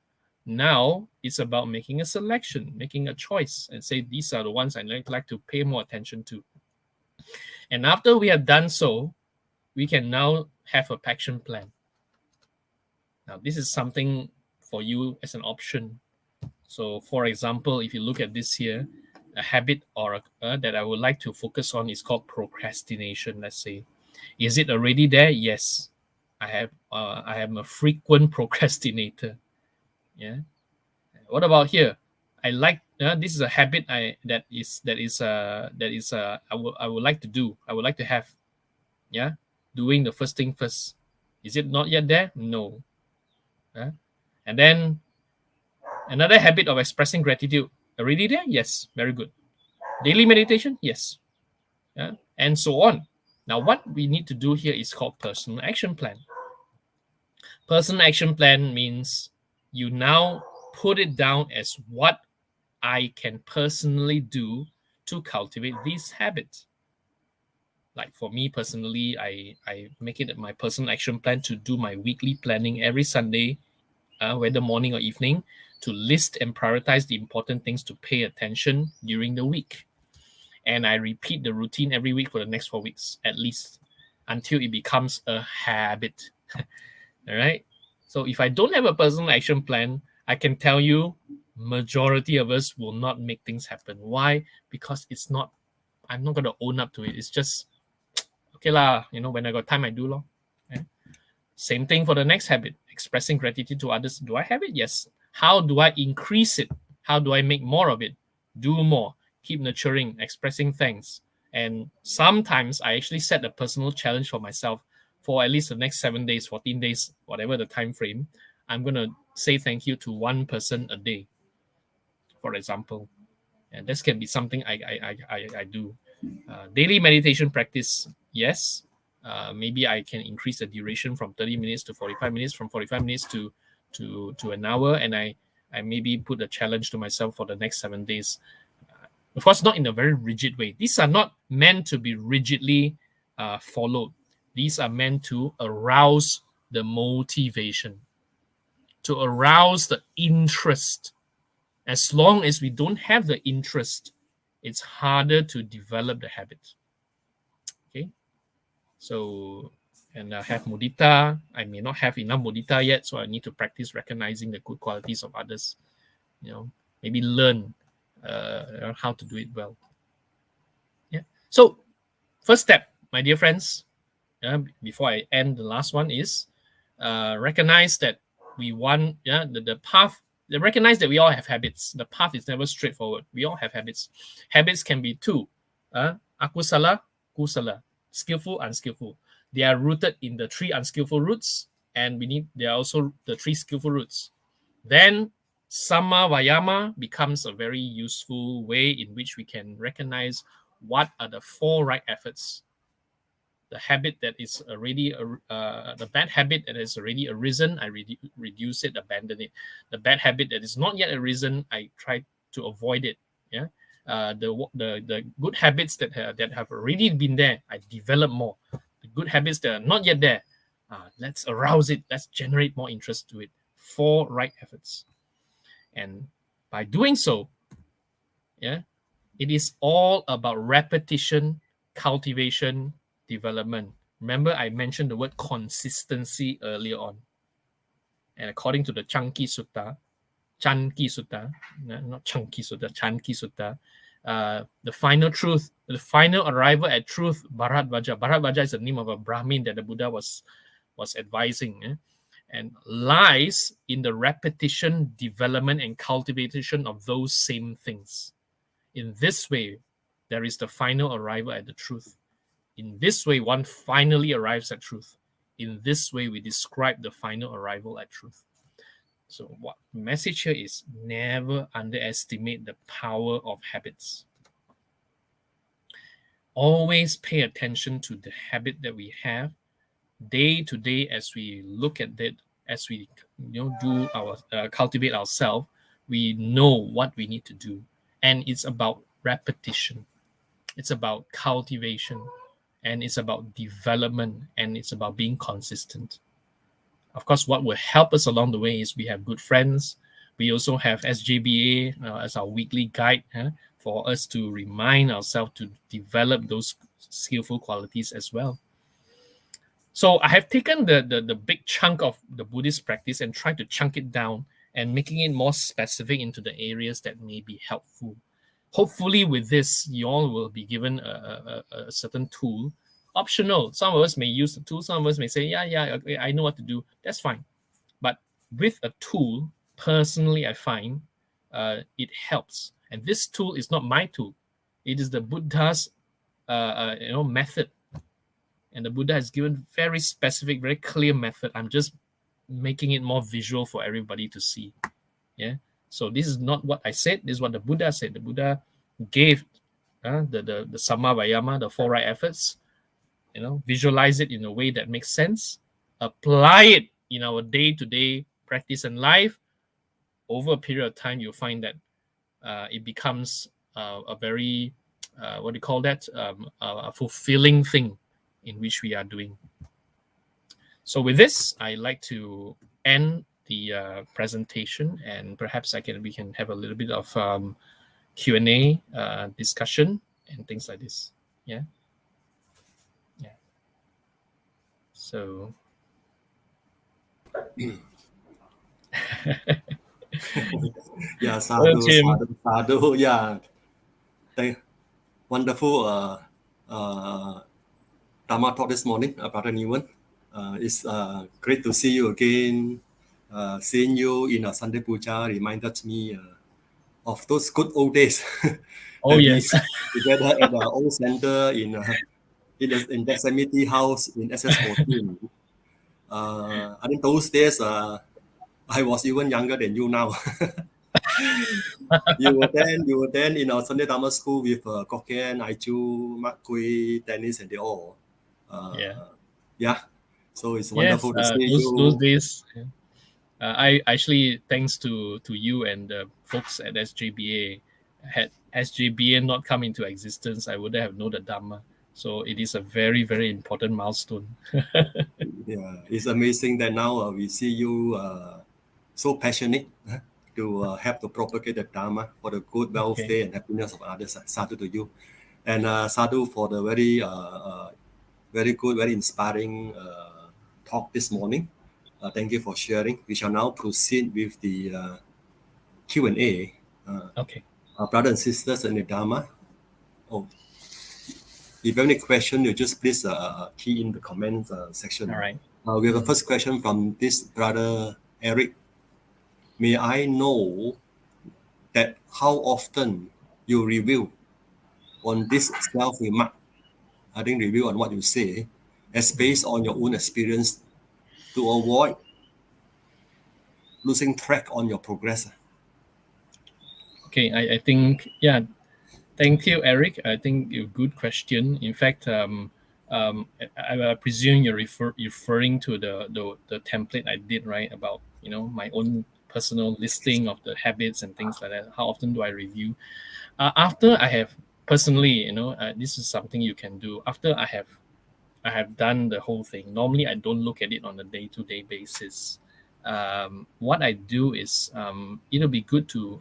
Now it's about making a selection, making a choice, and say these are the ones I'd like to pay more attention to. And after we have done so, we can now have a action plan. Now this is something for you as an option. So for example, if you look at this here, a habit or that I would like to focus on is called procrastination. Let's say, is it already there? Yes, I am a frequent procrastinator. Yeah. What about here? I like this is a habit I would like to do. I would like to have. Yeah, doing the first thing first. Is it not yet there? No. And then another habit of expressing gratitude. Already there? Yes. Very good. Daily meditation? Yes. Yeah. And so on. Now, what we need to do here is called personal action plan. Personal action plan means you now put it down as what I can personally do to cultivate these habits. Like for me personally, I make it my personal action plan to do my weekly planning every Sunday, whether morning or evening, to list and prioritize the important things to pay attention during the week. And I repeat the routine every week for the next 4 weeks, at least, until it becomes a habit. All right. So if I don't have a personal action plan, I can tell you, majority of us will not make things happen. Why? Because I'm not going to own up to it. It's just, okay lah, when I got time, I do lor. Okay? Same thing for the next habit, expressing gratitude to others. Do I have it? Yes. How do I increase it? How do I make more of it? Do more. Keep nurturing, expressing thanks. And sometimes I actually set a personal challenge for myself for at least the next 7 days, 14 days, whatever the time frame. I'm going to say thank you to one person a day, for example. And this can be something I do. Daily meditation practice, yes. Maybe I can increase the duration from 30 minutes to 45 minutes, from 45 minutes to an hour. And I maybe put a challenge to myself for the next 7 days. Of course, not in a very rigid way. These are not meant to be rigidly followed. These are meant to arouse the motivation, to arouse the interest. As long as we don't have the interest, it's harder to develop the habit. Okay, so, and I have mudita. I may not have enough mudita yet, so I need to practice recognizing the good qualities of others. Maybe learn how to do it well. Yeah. So, first step, my dear friends, before I end, the last one is recognize that we want the path. Recognize that we all have habits. The path is never straightforward. We all have habits. Habits can be two: akusala, kusala, skillful, unskillful. They are rooted in the 3 unskillful roots, and they are also the 3 skillful roots. Then Samma Vayama becomes a very useful way in which we can recognize what are the 4 right efforts. The habit that is already, the bad habit that has already arisen, I reduce it, abandon it. The bad habit that is not yet arisen, I try to avoid it. Yeah. The good habits that have already been there, I develop more. The good habits that are not yet there, let's arouse it. Let's generate more interest to it. 4 right efforts. And by doing so, yeah, it is all about repetition, cultivation, development. Remember, I mentioned the word consistency earlier on. And according to the Chanki Sutta, not Chanki Sutta, Chanki Sutta, the final truth, the final arrival at truth, Bharadvaja. Bharadvaja is the name of a Brahmin that the Buddha was advising, and lies in the repetition, development, and cultivation of those same things. In this way, there is the final arrival at the truth. In this way, one finally arrives at truth. In this way, we describe the final arrival at truth. So what the message here is, never underestimate the power of habits. Always pay attention to the habit that we have day to day as we look at it, as we do our cultivate ourselves. We know what we need to do, and it's about repetition. It's about cultivation, and it's about development, and it's about being consistent. Of course, what will help us along the way is we have good friends. We also have SJBA as our weekly guide for us to remind ourselves to develop those skillful qualities as well. So I have taken the big chunk of the Buddhist practice and tried to chunk it down and making it more specific into the areas that may be helpful. Hopefully with this, you all will be given a certain tool. Optional. Some of us may use the tool. Some of us may say, yeah, okay, I know what to do. That's fine. But with a tool, personally, I find it helps. And this tool is not my tool. It is the Buddha's method. And the Buddha has given very specific, very clear method. I'm just making it more visual for everybody to see. Yeah. So this is not what I said. This is what the Buddha said. The Buddha gave the Samma Vayama, the 4 right efforts. Visualize it in a way that makes sense. Apply it in our day-to-day practice and life. Over a period of time, you'll find that it becomes a very, a fulfilling thing in which we are doing. So with this, I'd like to end the presentation, and perhaps we can have a little bit of Q&A discussion and things like this. Yeah. So. Yeah, sadhu, Tim. sadhu. Yeah, wonderful Dharma talk this morning, Brother Newen. It's great to see you again. Seeing you in a Sunday Puja reminded me of those good old days. Oh yes. Together at the old center in that Yosemite house in SS14. I think those days I was even younger than you now. You were then in our Sunday Dharma school with Kok Ken, Aichu, Mak Kui, Dennis, and they all. Yeah. So it's wonderful to see you. Those days. I actually, thanks to you and the folks at SJBA, had SJBA not come into existence, I wouldn't have known the Dhamma. So it is a very, very important milestone. Yeah, it's amazing that now we see you so passionate to help to propagate the Dharma for the good welfare and happiness of others. Sadhu to you. And Sadhu for the very good, very inspiring talk this morning. Thank you for sharing. We shall now proceed with the Q&A. Okay. Our brothers and sisters in the Dharma. Oh, if you have any question, you just please key in the comments section. All right. We have the first question from this brother Eric. May I know that how often you review on this self-remark? I think review on what you say as based on your own experience to avoid losing track on your progress. Okay, I think, yeah, thank you, Eric. I think a good question. In fact, I presume you're referring to the template I did, right? About, my own personal listing of the habits and things like that. How often do I review? After I have personally, this is something you can do. After I have done the whole thing. Normally, I don't look at it on a day-to-day basis. What I do is it'll be good to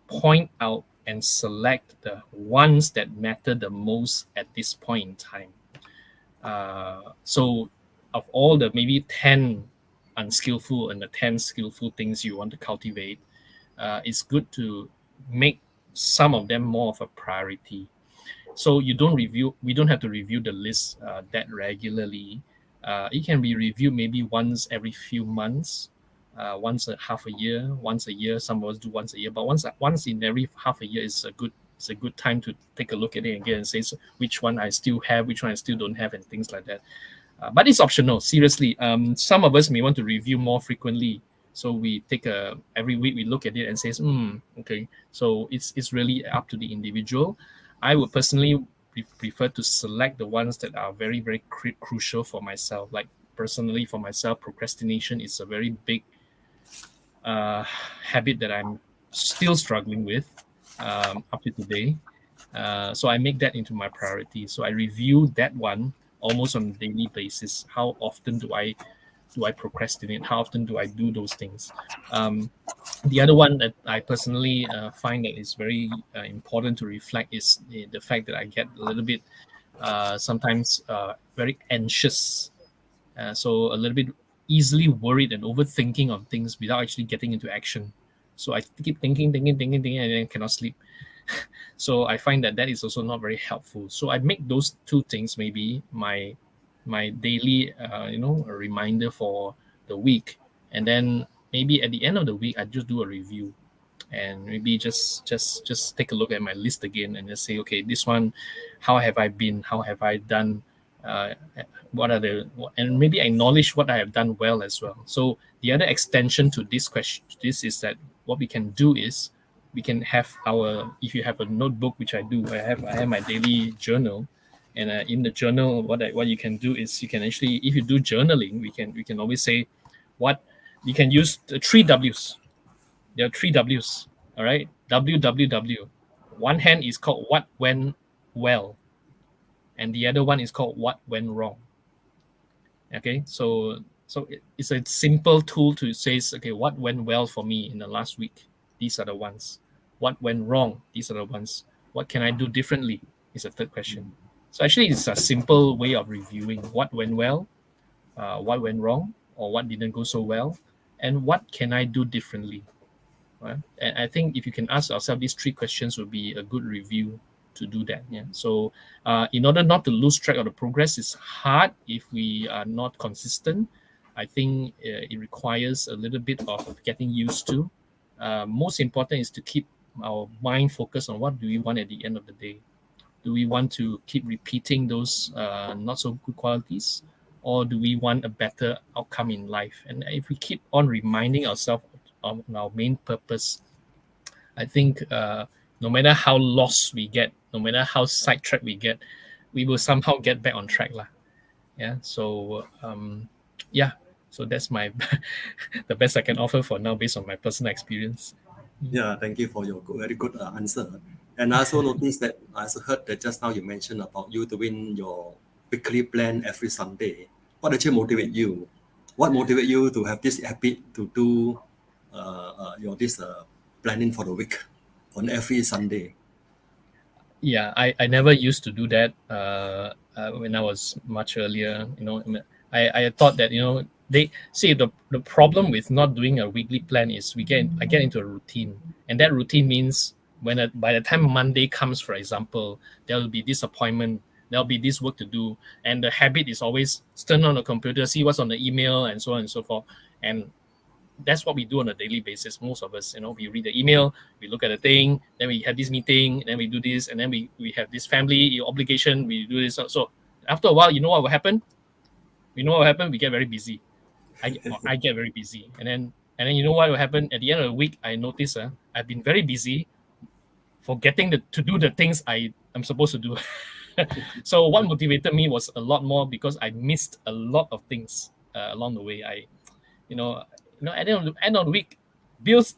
point out and select the ones that matter the most at this point in time. So of all the maybe 10 unskillful and the 10 skillful things you want to cultivate, it's good to make some of them more of a priority. So we don't have to review the list that regularly. It can be reviewed maybe once every few months, once a half a year, once a year. Some of us do once a year, but once in every half a year is a good time to take a look at it again and say, so which one I still have, which one I still don't have, and things like that. But it's optional. Seriously, some of us may want to review more frequently. So we take every week we look at it and says, okay. So it's really up to the individual. I would personally prefer to select the ones that are very, very crucial for myself. Like personally for myself, procrastination is a very big habit that I'm still struggling with up to today. So I make that into my priority. So I review that one almost on a daily basis. How often do I procrastinate? How often do I do those things? The other one that I personally find that is very important to reflect is the fact that I get a little bit sometimes very anxious. So a little bit easily worried and overthinking on things without actually getting into action. So I keep thinking, and then cannot sleep. So I find that is also not very helpful. So I make those two things maybe my daily, a reminder for the week, and then maybe at the end of the week I just do a review, and maybe just take a look at my list again and just say, okay, this one, how have I been? How have I done? What are and maybe acknowledge what I have done well as well. So the other extension to this question, this is that what we can do is we can have if you have a notebook, which I do, I have my daily journal, and in the journal, what you can do is you can actually, if you do journaling, we can always say what you can use the 3 W's. There are 3 W's. All right, WWW. One hand is called what went well, and the other one is called what went wrong. Okay, so it's a simple tool to say, okay, what went well for me in the last week? These are the ones. What went wrong? These are the ones. What can I do differently? Is a third question. So actually, it's a simple way of reviewing what went well, what went wrong, or what didn't go so well, and what can I do differently. Right? And I think if you can ask ourselves these 3 questions, would be a good review to do that. Yeah. So in order not to lose track of the progress, it's hard if we are not consistent. I think it requires a little bit of getting used to. Most important is to keep our mind focused on what do we want at the end of the day. Do we want to keep repeating those not so good qualities, or do we want a better outcome in life? And if we keep on reminding ourselves on our main purpose, I think no matter how lost we get, no matter how sidetracked we get, we will somehow get back on track lah. Yeah. So so that's my the best I can offer for now based on my personal experience. Yeah, thank you for your very good answer. And I also noticed that I also heard that just now you mentioned about you doing your weekly plan every Sunday. What actually motivate you? What motivate you to have this habit to do your this planning for the week on every Sunday? Yeah, I never used to do that when I was much earlier. I thought that they see the problem with not doing a weekly plan is I get into a routine, and that routine means by the time Monday comes, for example, there will be this appointment, there'll be this work to do, and the habit is always turn on the computer, see what's on the email, and so on and so forth. And that's what we do on a daily basis. Most of us, we read the email, we look at the thing, then we have this meeting, then we do this, and then we have this family obligation, we do this. So after a while, you know what will happen? We get very busy. I get very busy, and then you know what will happen at the end of the week? I notice I've been very busy, forgetting to do the things I'm supposed to do. So what motivated me was a lot more because I missed a lot of things along the way. At the end of the week,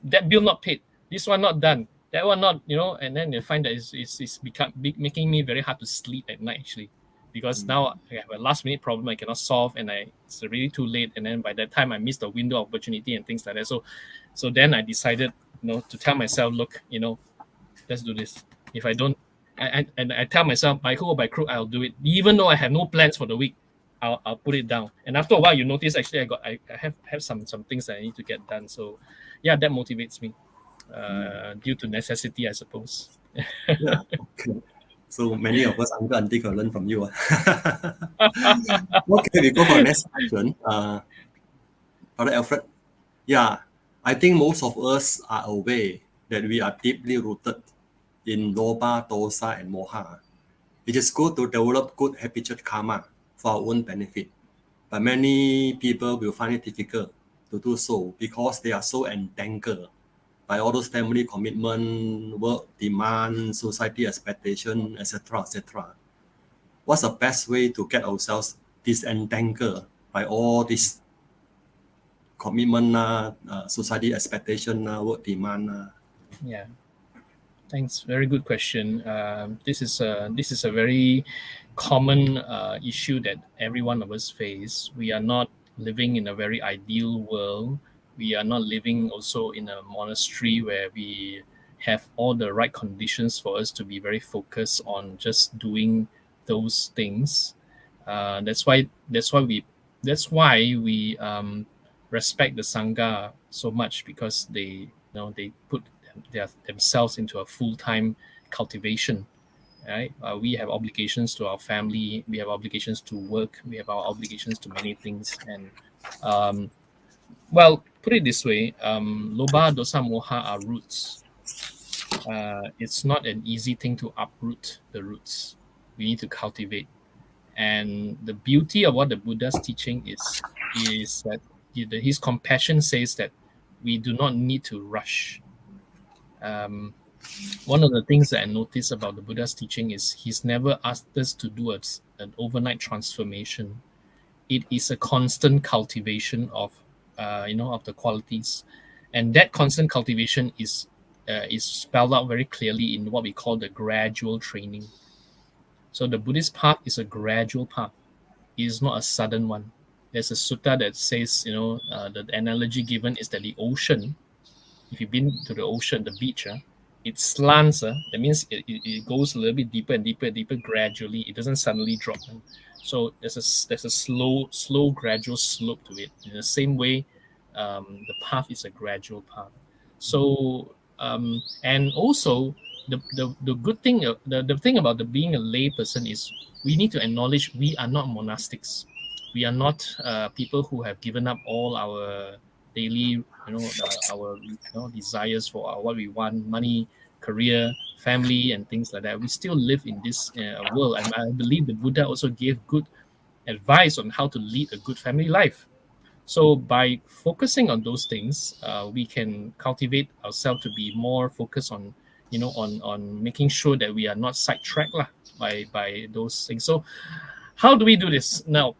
that bill not paid, this one not done, that one not, and then you find that it's making me very hard to sleep at night actually, because now I have a last minute problem I cannot solve, and it's already too late, and then by that time I missed the window of opportunity and things like that. So then I decided, to tell myself, look, let's do this. If I don't, and I tell myself, by hook or by crook, I'll do it, even though I have no plans for the week. I'll put it down, and after a while, you notice actually I have some things that I need to get done. So, yeah, that motivates me due to necessity, I suppose. Yeah. Okay. So many of us uncle auntie can learn from you. Okay, we go for the next question. Brother Alfred. Yeah, I think most of us are aware that we are deeply rooted in Loba, Dosa, and Moha. It is good to develop good habitual karma for our own benefit. But many people will find it difficult to do so because they are so entangled by all those family commitment, work demand, society expectation, etc., etc. What's the best way to get ourselves disentangled by all this commitment, society expectation, work demand? Yeah. Thanks. Very good question. This is a very common issue that every one of us face. We are not living in a very ideal world. We are not living also in a monastery where we have all the right conditions for us to be very focused on just doing those things. That's why we respect the sangha so much, because they put themselves into a full-time cultivation, right? We have obligations to our family, we have obligations to work, we have our obligations to many things. And put it this way, loba, dosa, moha are roots. It's not an easy thing to uproot the roots. We need to cultivate. And the beauty of what the Buddha's teaching is that his compassion says that we do not need to rush. One of the things that I noticed about the Buddha's teaching is he's never asked us to do an overnight transformation. It is a constant cultivation of the qualities, and that constant cultivation is spelled out very clearly in what we call the gradual training. So the Buddhist path is a gradual path. It is not a sudden one. There's a sutta that says, the analogy given is that the ocean, if you've been to the ocean, the beach, it slants. That means it goes a little bit deeper and deeper and deeper gradually. It doesn't suddenly drop. So there's a slow, gradual slope to it. In the same way, the path is a gradual path. So, and also the good thing, the thing about being a lay person is we need to acknowledge we are not monastics. We are not people who have given up all our daily, our desires for what we want, money, career, family, and things like that. We still live in this world, and I believe the Buddha also gave good advice on how to lead a good family life. So by focusing on those things, we can cultivate ourselves to be more focused on, on making sure that we are not sidetracked by those things. So how do we do this now?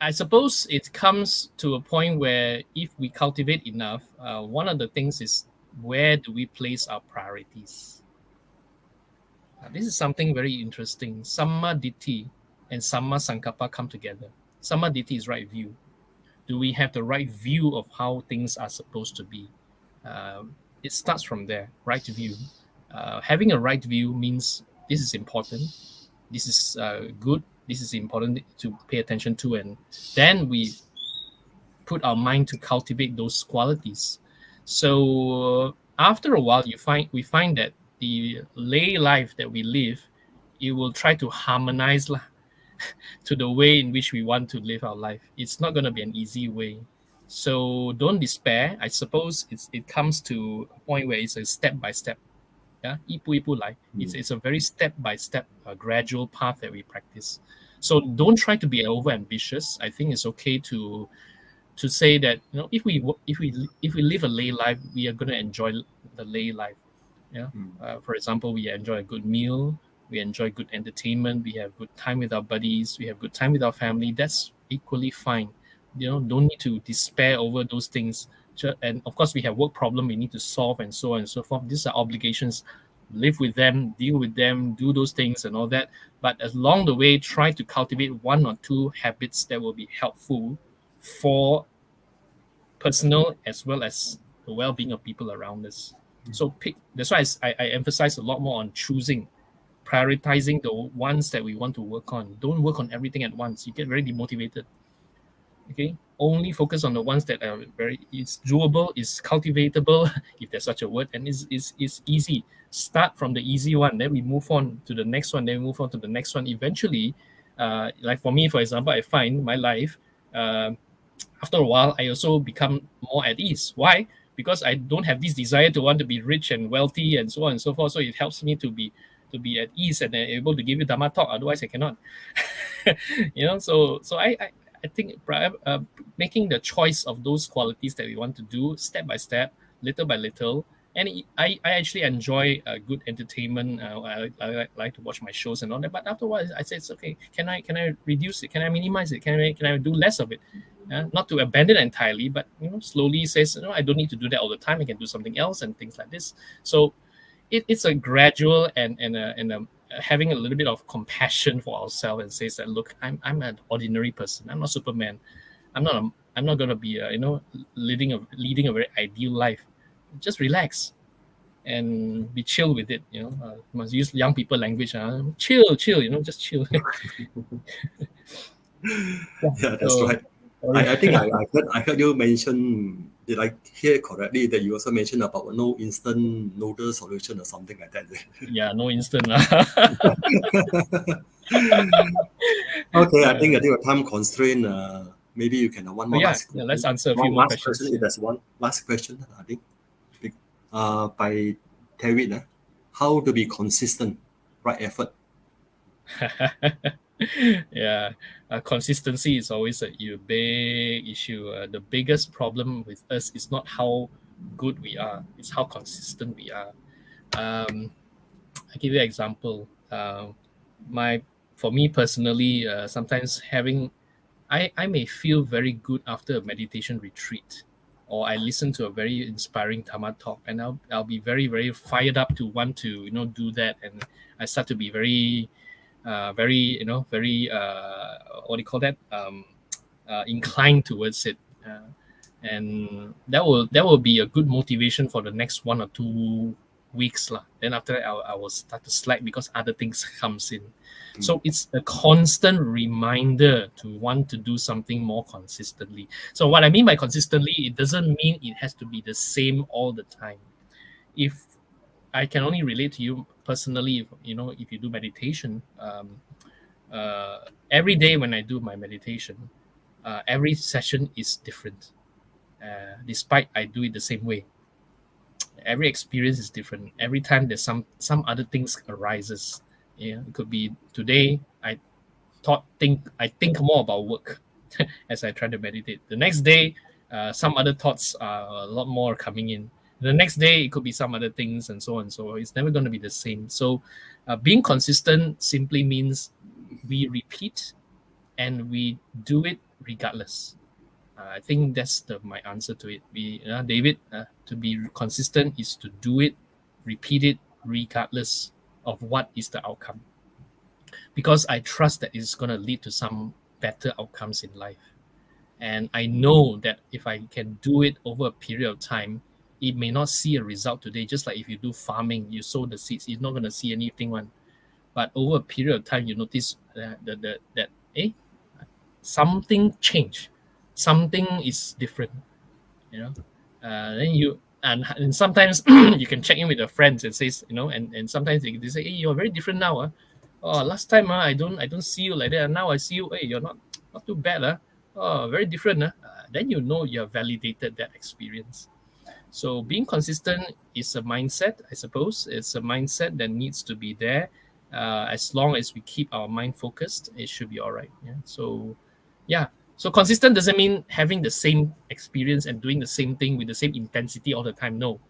I suppose it comes to a point where if we cultivate enough, one of the things is where do we place our priorities? This is something very interesting. Samma Ditti and Samma Sankappa come together. Samma Ditti is right view. Do we have the right view of how things are supposed to be? It starts from there, right view. Having a right view means this is important, this is good, this is important to pay attention to, and then we put our mind to cultivate those qualities. So after a while, we find that the lay life that we live, it will try to harmonize to the way in which we want to live our life. It's not going to be an easy way. So don't despair. I suppose it comes to a point where it's a step by step. Yeah, ipu life. It's a very step by step, gradual path that we practice. So don't try to be over ambitious. I think it's okay to say that, you know, if we live a lay life, we are going to enjoy the lay life. Yeah. For example, we enjoy a good meal, we enjoy good entertainment, we have good time with our buddies, we have good time with our family. That's equally fine. You know, don't need to despair over those things. And of course, we have work problem we need to solve, and so on and so forth. These are obligations. Live with them, deal with them, do those things and all that. But along the way, try to cultivate one or two habits that will be helpful for personal as well as the well-being of people around us. So that's why I emphasize a lot more on choosing, prioritizing the ones that we want to work on. Don't work on everything at once. You get very demotivated. Okay, only focus on the ones that are is doable, is cultivatable, if there's such a word, and is easy. Start from the easy one, then we move on to the next one, then we move on to the next one. Eventually, like for me, for example, I find my life, after a while, I also become more at ease. Why? Because I don't have this desire to want to be rich and wealthy and so on and so forth. So it helps me to be at ease and able to give you Dhamma talk. Otherwise, I cannot. You know, so I think making the choice of those qualities that we want to do step by step, little by little. And I actually enjoy good entertainment. I like to watch my shows and all that. But after a while, I say it's okay. Can I reduce it? Can I minimize it? Can I do less of it? Not to abandon it entirely, but slowly says, I don't need to do that all the time. I can do something else and things like this. So it's a gradual and having a little bit of compassion for ourselves, and says that, look, I'm an ordinary person. I'm not Superman. I'm not going to be leading a very ideal life. Just relax and be chill with it. Must use young people language. Chill. Just chill. Yeah, that's right. I think I heard you mention. Did I hear correctly that you also mentioned about no instant noodle solution or something like that? Yeah, no instant. Okay, I think a time constraint. Maybe you can one more last question. Let's answer a few more questions. Question, if there's one last question, I think. By Terry, how to be consistent, right effort? Yeah, consistency is always a big issue. The biggest problem with us is not how good we are; it's how consistent we are. I give you an example. For me personally, sometimes I may feel very good after a meditation retreat, or I listen to a very inspiring Dhamma talk, and I'll be very, very fired up to want to do that, and I start to be very very what do you call that, inclined towards it, and that will be a good motivation for the next 1 or 2 weeks lah. Then after that, I will start to slack because other things comes in. So it's a constant reminder to want to do something more consistently. So what I mean by consistently, it doesn't mean it has to be the same all the time. If I can only relate to you personally, if you do meditation, every day when I do my meditation, every session is different, despite I do it the same way. Every experience is different. Every time there's some other things arises. It could be today I think more about work as I try to meditate. The next day, some other thoughts are a lot more coming in. The next day, it could be some other things and so on. So it's never going to be the same. So being consistent simply means we repeat and we do it regardless. I think that's my answer to it. David, to be consistent is to do it, repeat it, regardless of what is the outcome. Because I trust that it's going to lead to some better outcomes in life. And I know that if I can do it over a period of time, it may not see a result today. Just like if you do farming, you sow the seeds, you're not going to see anything one. But over a period of time, you notice that something changed, something is different. Then you and sometimes you can check in with your friends and says, and sometimes they say, hey, you're very different now. Oh, last time I don't see you like that. Now I see you. Hey, you're not too bad. Oh, very different. Then you know you have validated that experience. So being consistent is a mindset, I suppose. It's a mindset that needs to be there. As long as we keep our mind focused, it should be all right. So consistent doesn't mean having the same experience and doing the same thing with the same intensity all the time. No,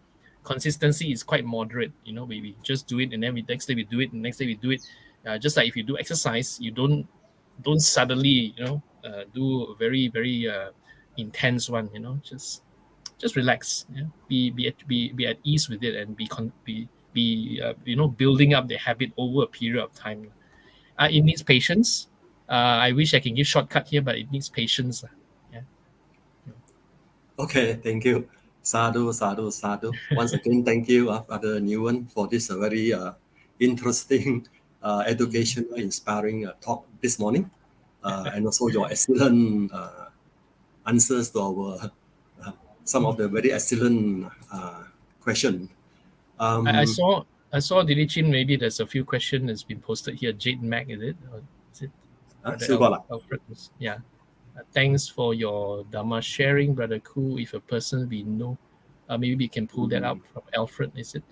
consistency is quite moderate. We just do it, and then next day we do it, and next day we do it. Just like if you do exercise, you don't suddenly do a very very intense one. Just relax. Be at ease with it, and be building up the habit over a period of time. It needs patience. I wish I can give shortcut here, but it needs patience. Okay, thank you. Sadhu, sadhu, sadhu. Once again, thank you, Brother Nguyen, for this very interesting, educational, inspiring talk this morning, and also your excellent answers to our some of the very excellent question. I saw Didi Chin, maybe there's a few questions that's been posted here. Jade Mac, is it? Or is it? Alfred, yeah. Thanks for your Dharma sharing, Brother Koo. If a person we know, maybe we can pull that up from Alfred, is it?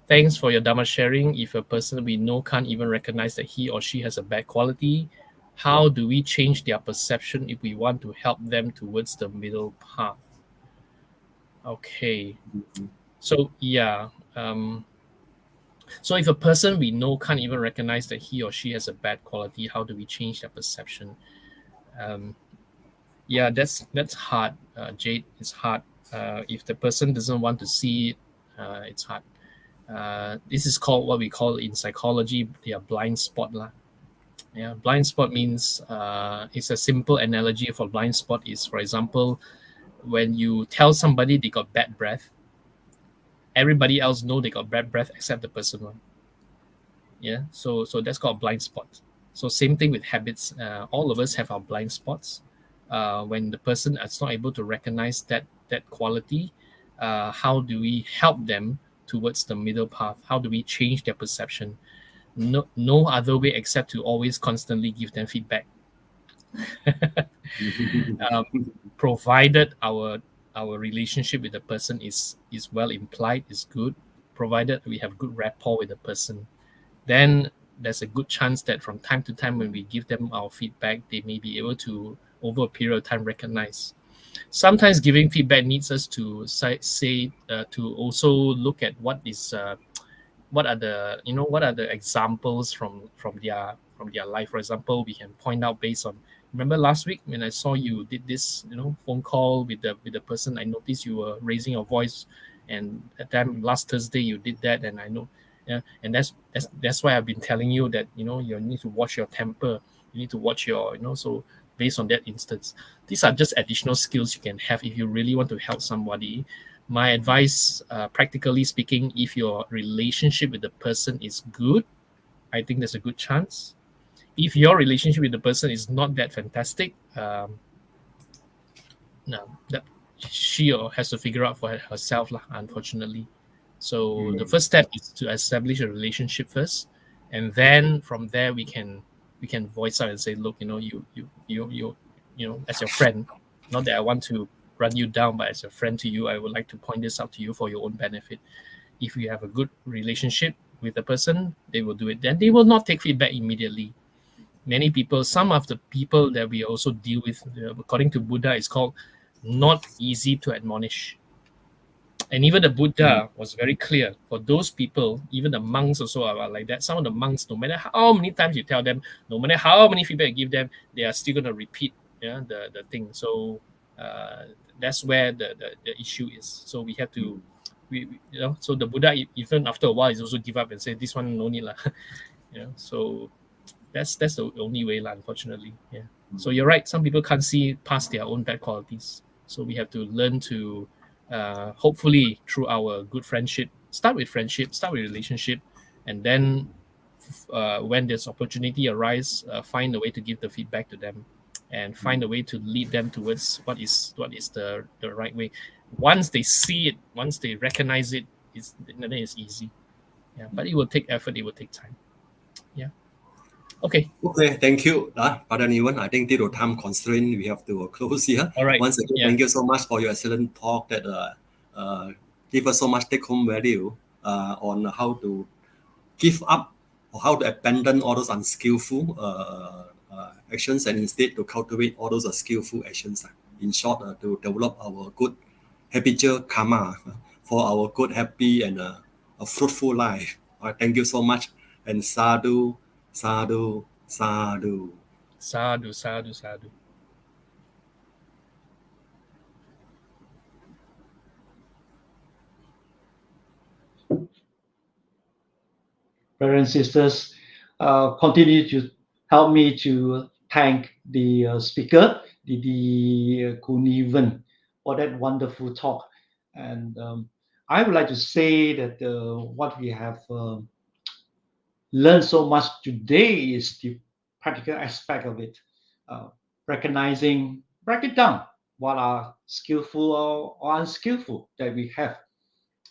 Thanks for your Dharma sharing. If a person we know can't even recognize that he or she has a bad quality, how do we change their perception if we want to help them towards the middle path? Okay. So, yeah. So if a person we know can't even recognize that he or she has a bad quality, how do we change their perception? Yeah, that's hard, Jade. It's hard. If the person doesn't want to see it, it's hard. This is called what we call in psychology their blind spot. Yeah, blind spot means it's a simple analogy for blind spot is, for example, when you tell somebody they got bad breath, everybody else know they got bad breath except the person one. Yeah, so that's called blind spot. So same thing with habits. All of us have our blind spots. When the person is not able to recognize that quality, how do we help them towards the middle path? How do we change their perception? No other way except to always constantly give them feedback. Provided our relationship with the person is well implied, is good, provided we have good rapport with the person, then there's a good chance that from time to time when we give them our feedback, they may be able to, over a period of time, recognize. Sometimes giving feedback needs us to say to also look at what are the examples from their life. For example, we can point out based on, remember last week when I saw you did this phone call with the person, I noticed you were raising your voice, and at that time last Thursday you did that, and I know, and that's why I've been telling you that you need to watch your temper, you need to watch your so based on that instance, these are just additional skills you can have if you really want to help somebody. My advice, practically speaking, if your relationship with the person is good, I think there's a good chance. If your relationship with the person is not that fantastic, that she has to figure out for herself, unfortunately. So the first step is to establish a relationship first, and then from there we can voice out and say, look, you as your friend, not that I want to run you down, but as a friend to you, I would like to point this out to you for your own benefit. If you have a good relationship with the person, they will do it. Then they will not take feedback immediately. Many people, some of the people that we also deal with, according to Buddha, is called not easy to admonish. And even the Buddha was very clear for those people. Even the monks also are like that. Some of the monks, no matter how many times you tell them, no matter how many feedback you give them, they are still going to repeat the thing. So That's where the issue is. So we have to, so the Buddha, even after a while, is also give up and say, this one no need lah. So that's the only way lah, unfortunately. Yeah. So you're right. Some people can't see past their own bad qualities. So we have to learn to, hopefully through our good friendship, start with relationship, and then when this opportunity arises, find a way to give the feedback to them, and find a way to lead them towards what is the right way. Once they see it, once they recognize it, then it's easy. Yeah, but it will take effort. It will take time. Yeah. Okay. Okay, thank you, Father Niwan. I think due to time constraint, we have to close here. All right. Once again, thank you so much for your excellent talk that give us so much take-home value on how to give up or how to abandon all those unskillful actions and instead to cultivate all those skillful actions. In short, to develop our good habitual karma for our good, happy, and a fruitful life. Thank you so much, and sadhu, sadhu, sadhu. Sadhu, sadhu, sadhu. Brothers and sisters, continue to help me to thank the speaker, the Kunivan, for that wonderful talk. And I would like to say that what we have learned so much today is the practical aspect of it, recognizing, break it down, what are skillful or unskillful that we have,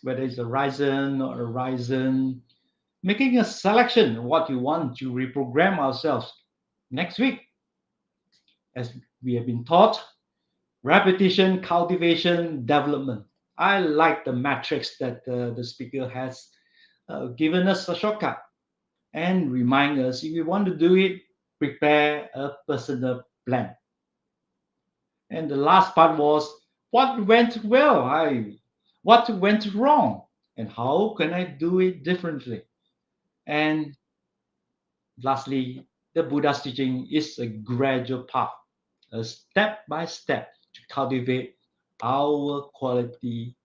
whether it's a Ryzen or a Ryzen, making a selection of what you want to reprogram ourselves next week. As we have been taught, repetition, cultivation, development. I like the matrix that the speaker has given us a shortcut and remind us if we want to do it, prepare a personal plan. And the last part was what went well, what went wrong, and how can I do it differently? And lastly, the Buddha's teaching is a gradual path, a step by step to cultivate our quality,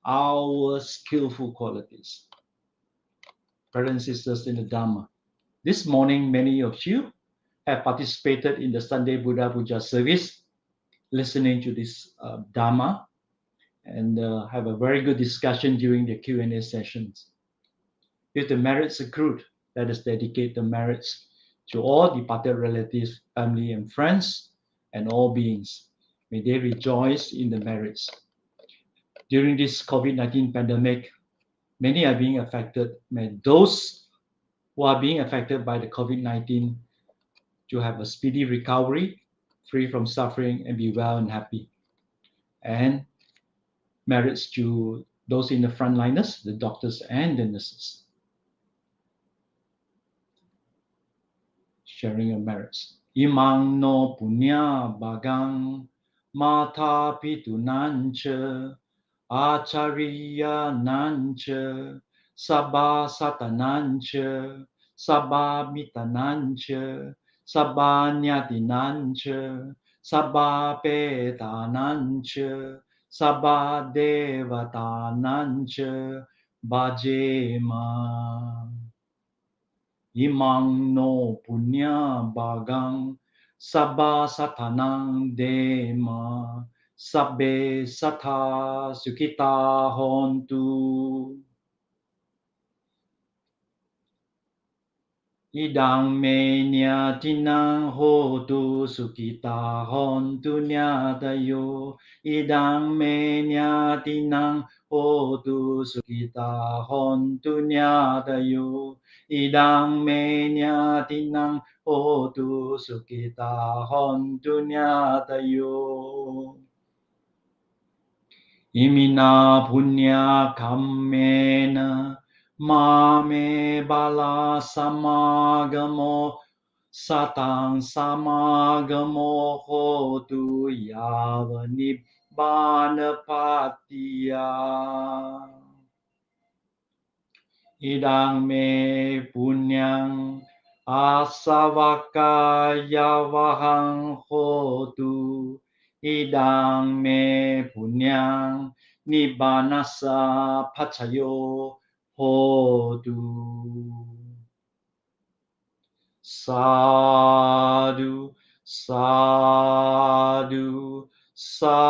our skillful qualities. Brothers and sisters in the Dhamma, this morning many of you have participated in the Sunday Buddha Puja service, listening to this Dhamma, and have a very good discussion during the Q&A sessions. If the merits accrued, let us dedicate the merits to all departed relatives, family, and friends, and all beings. May they rejoice in the merits. During this COVID-19 pandemic, many are being affected. May those who are being affected by the COVID-19 to have a speedy recovery, free from suffering, and be well and happy. And merits to those in the frontliners, the doctors and the nurses. Sharing your merits. Imang no punya bagang mata pitu nancha acharya nancha sabba satanancha sabba mitanancha sabba nyatinancha sabba petanancha sabba devatanancha bhajema. Imang no punya bagang sabba satanang dema sabbe satha sukita hontu. Idang me nyatinang hotu sukita hontu nyatayo. Idang me nyatinang hotu sukita hontu nyatayo. Idang me nyatinang hotu sukita hontu nyatayo. Imina punya kammena mame bala samagamo satang samagamo hotu yava nibbana patiya. Idang me punyang asavaka yavahang hotu idang me punyang nibbanasa pacayo hotu. Sadhu, sadhu, sadhu.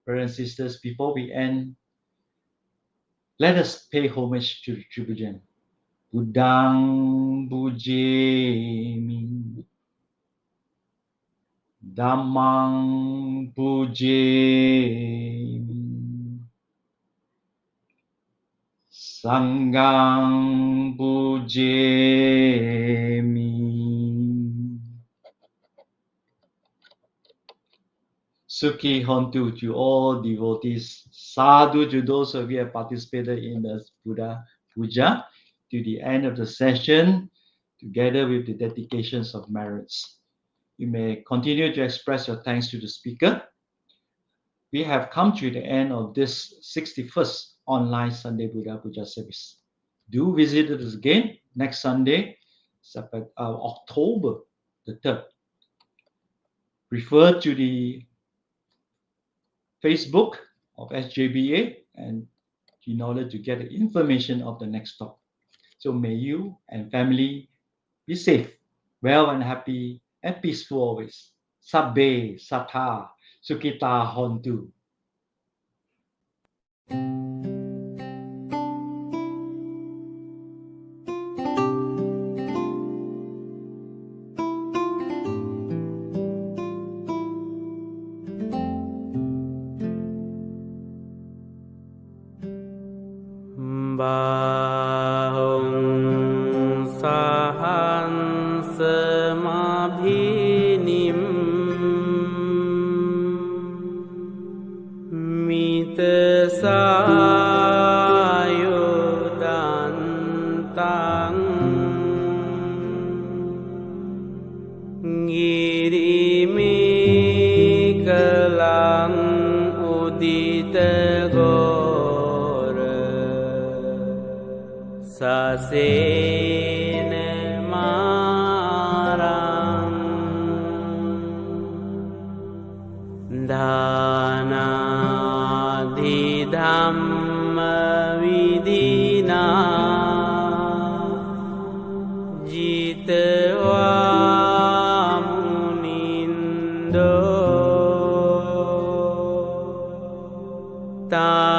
Brothers and sisters, before we end, let us pay homage to the Tribhujan. Buddhang pujemi, Dhammang pujemi, Sanghang pujemi. Sukhi Hontu to all devotees, Sadhu to those of you who have participated in the Buddha Puja, to the end of the session, together with the dedications of merits. You may continue to express your thanks to the speaker. We have come to the end of this 61st online Sunday Buddha Puja service. Do visit us again next Sunday, October the 3rd. Refer to the Facebook of SJBA and in order to get the information of the next talk. So may you and family be safe, well and happy and peaceful always. Sabbe Satha Sukita Hontu. Bahung sahan semabhinim mitesayudantang ngirimi kelang udita Sasena marang Dana di dhamma vidina Jitwa munindo Ta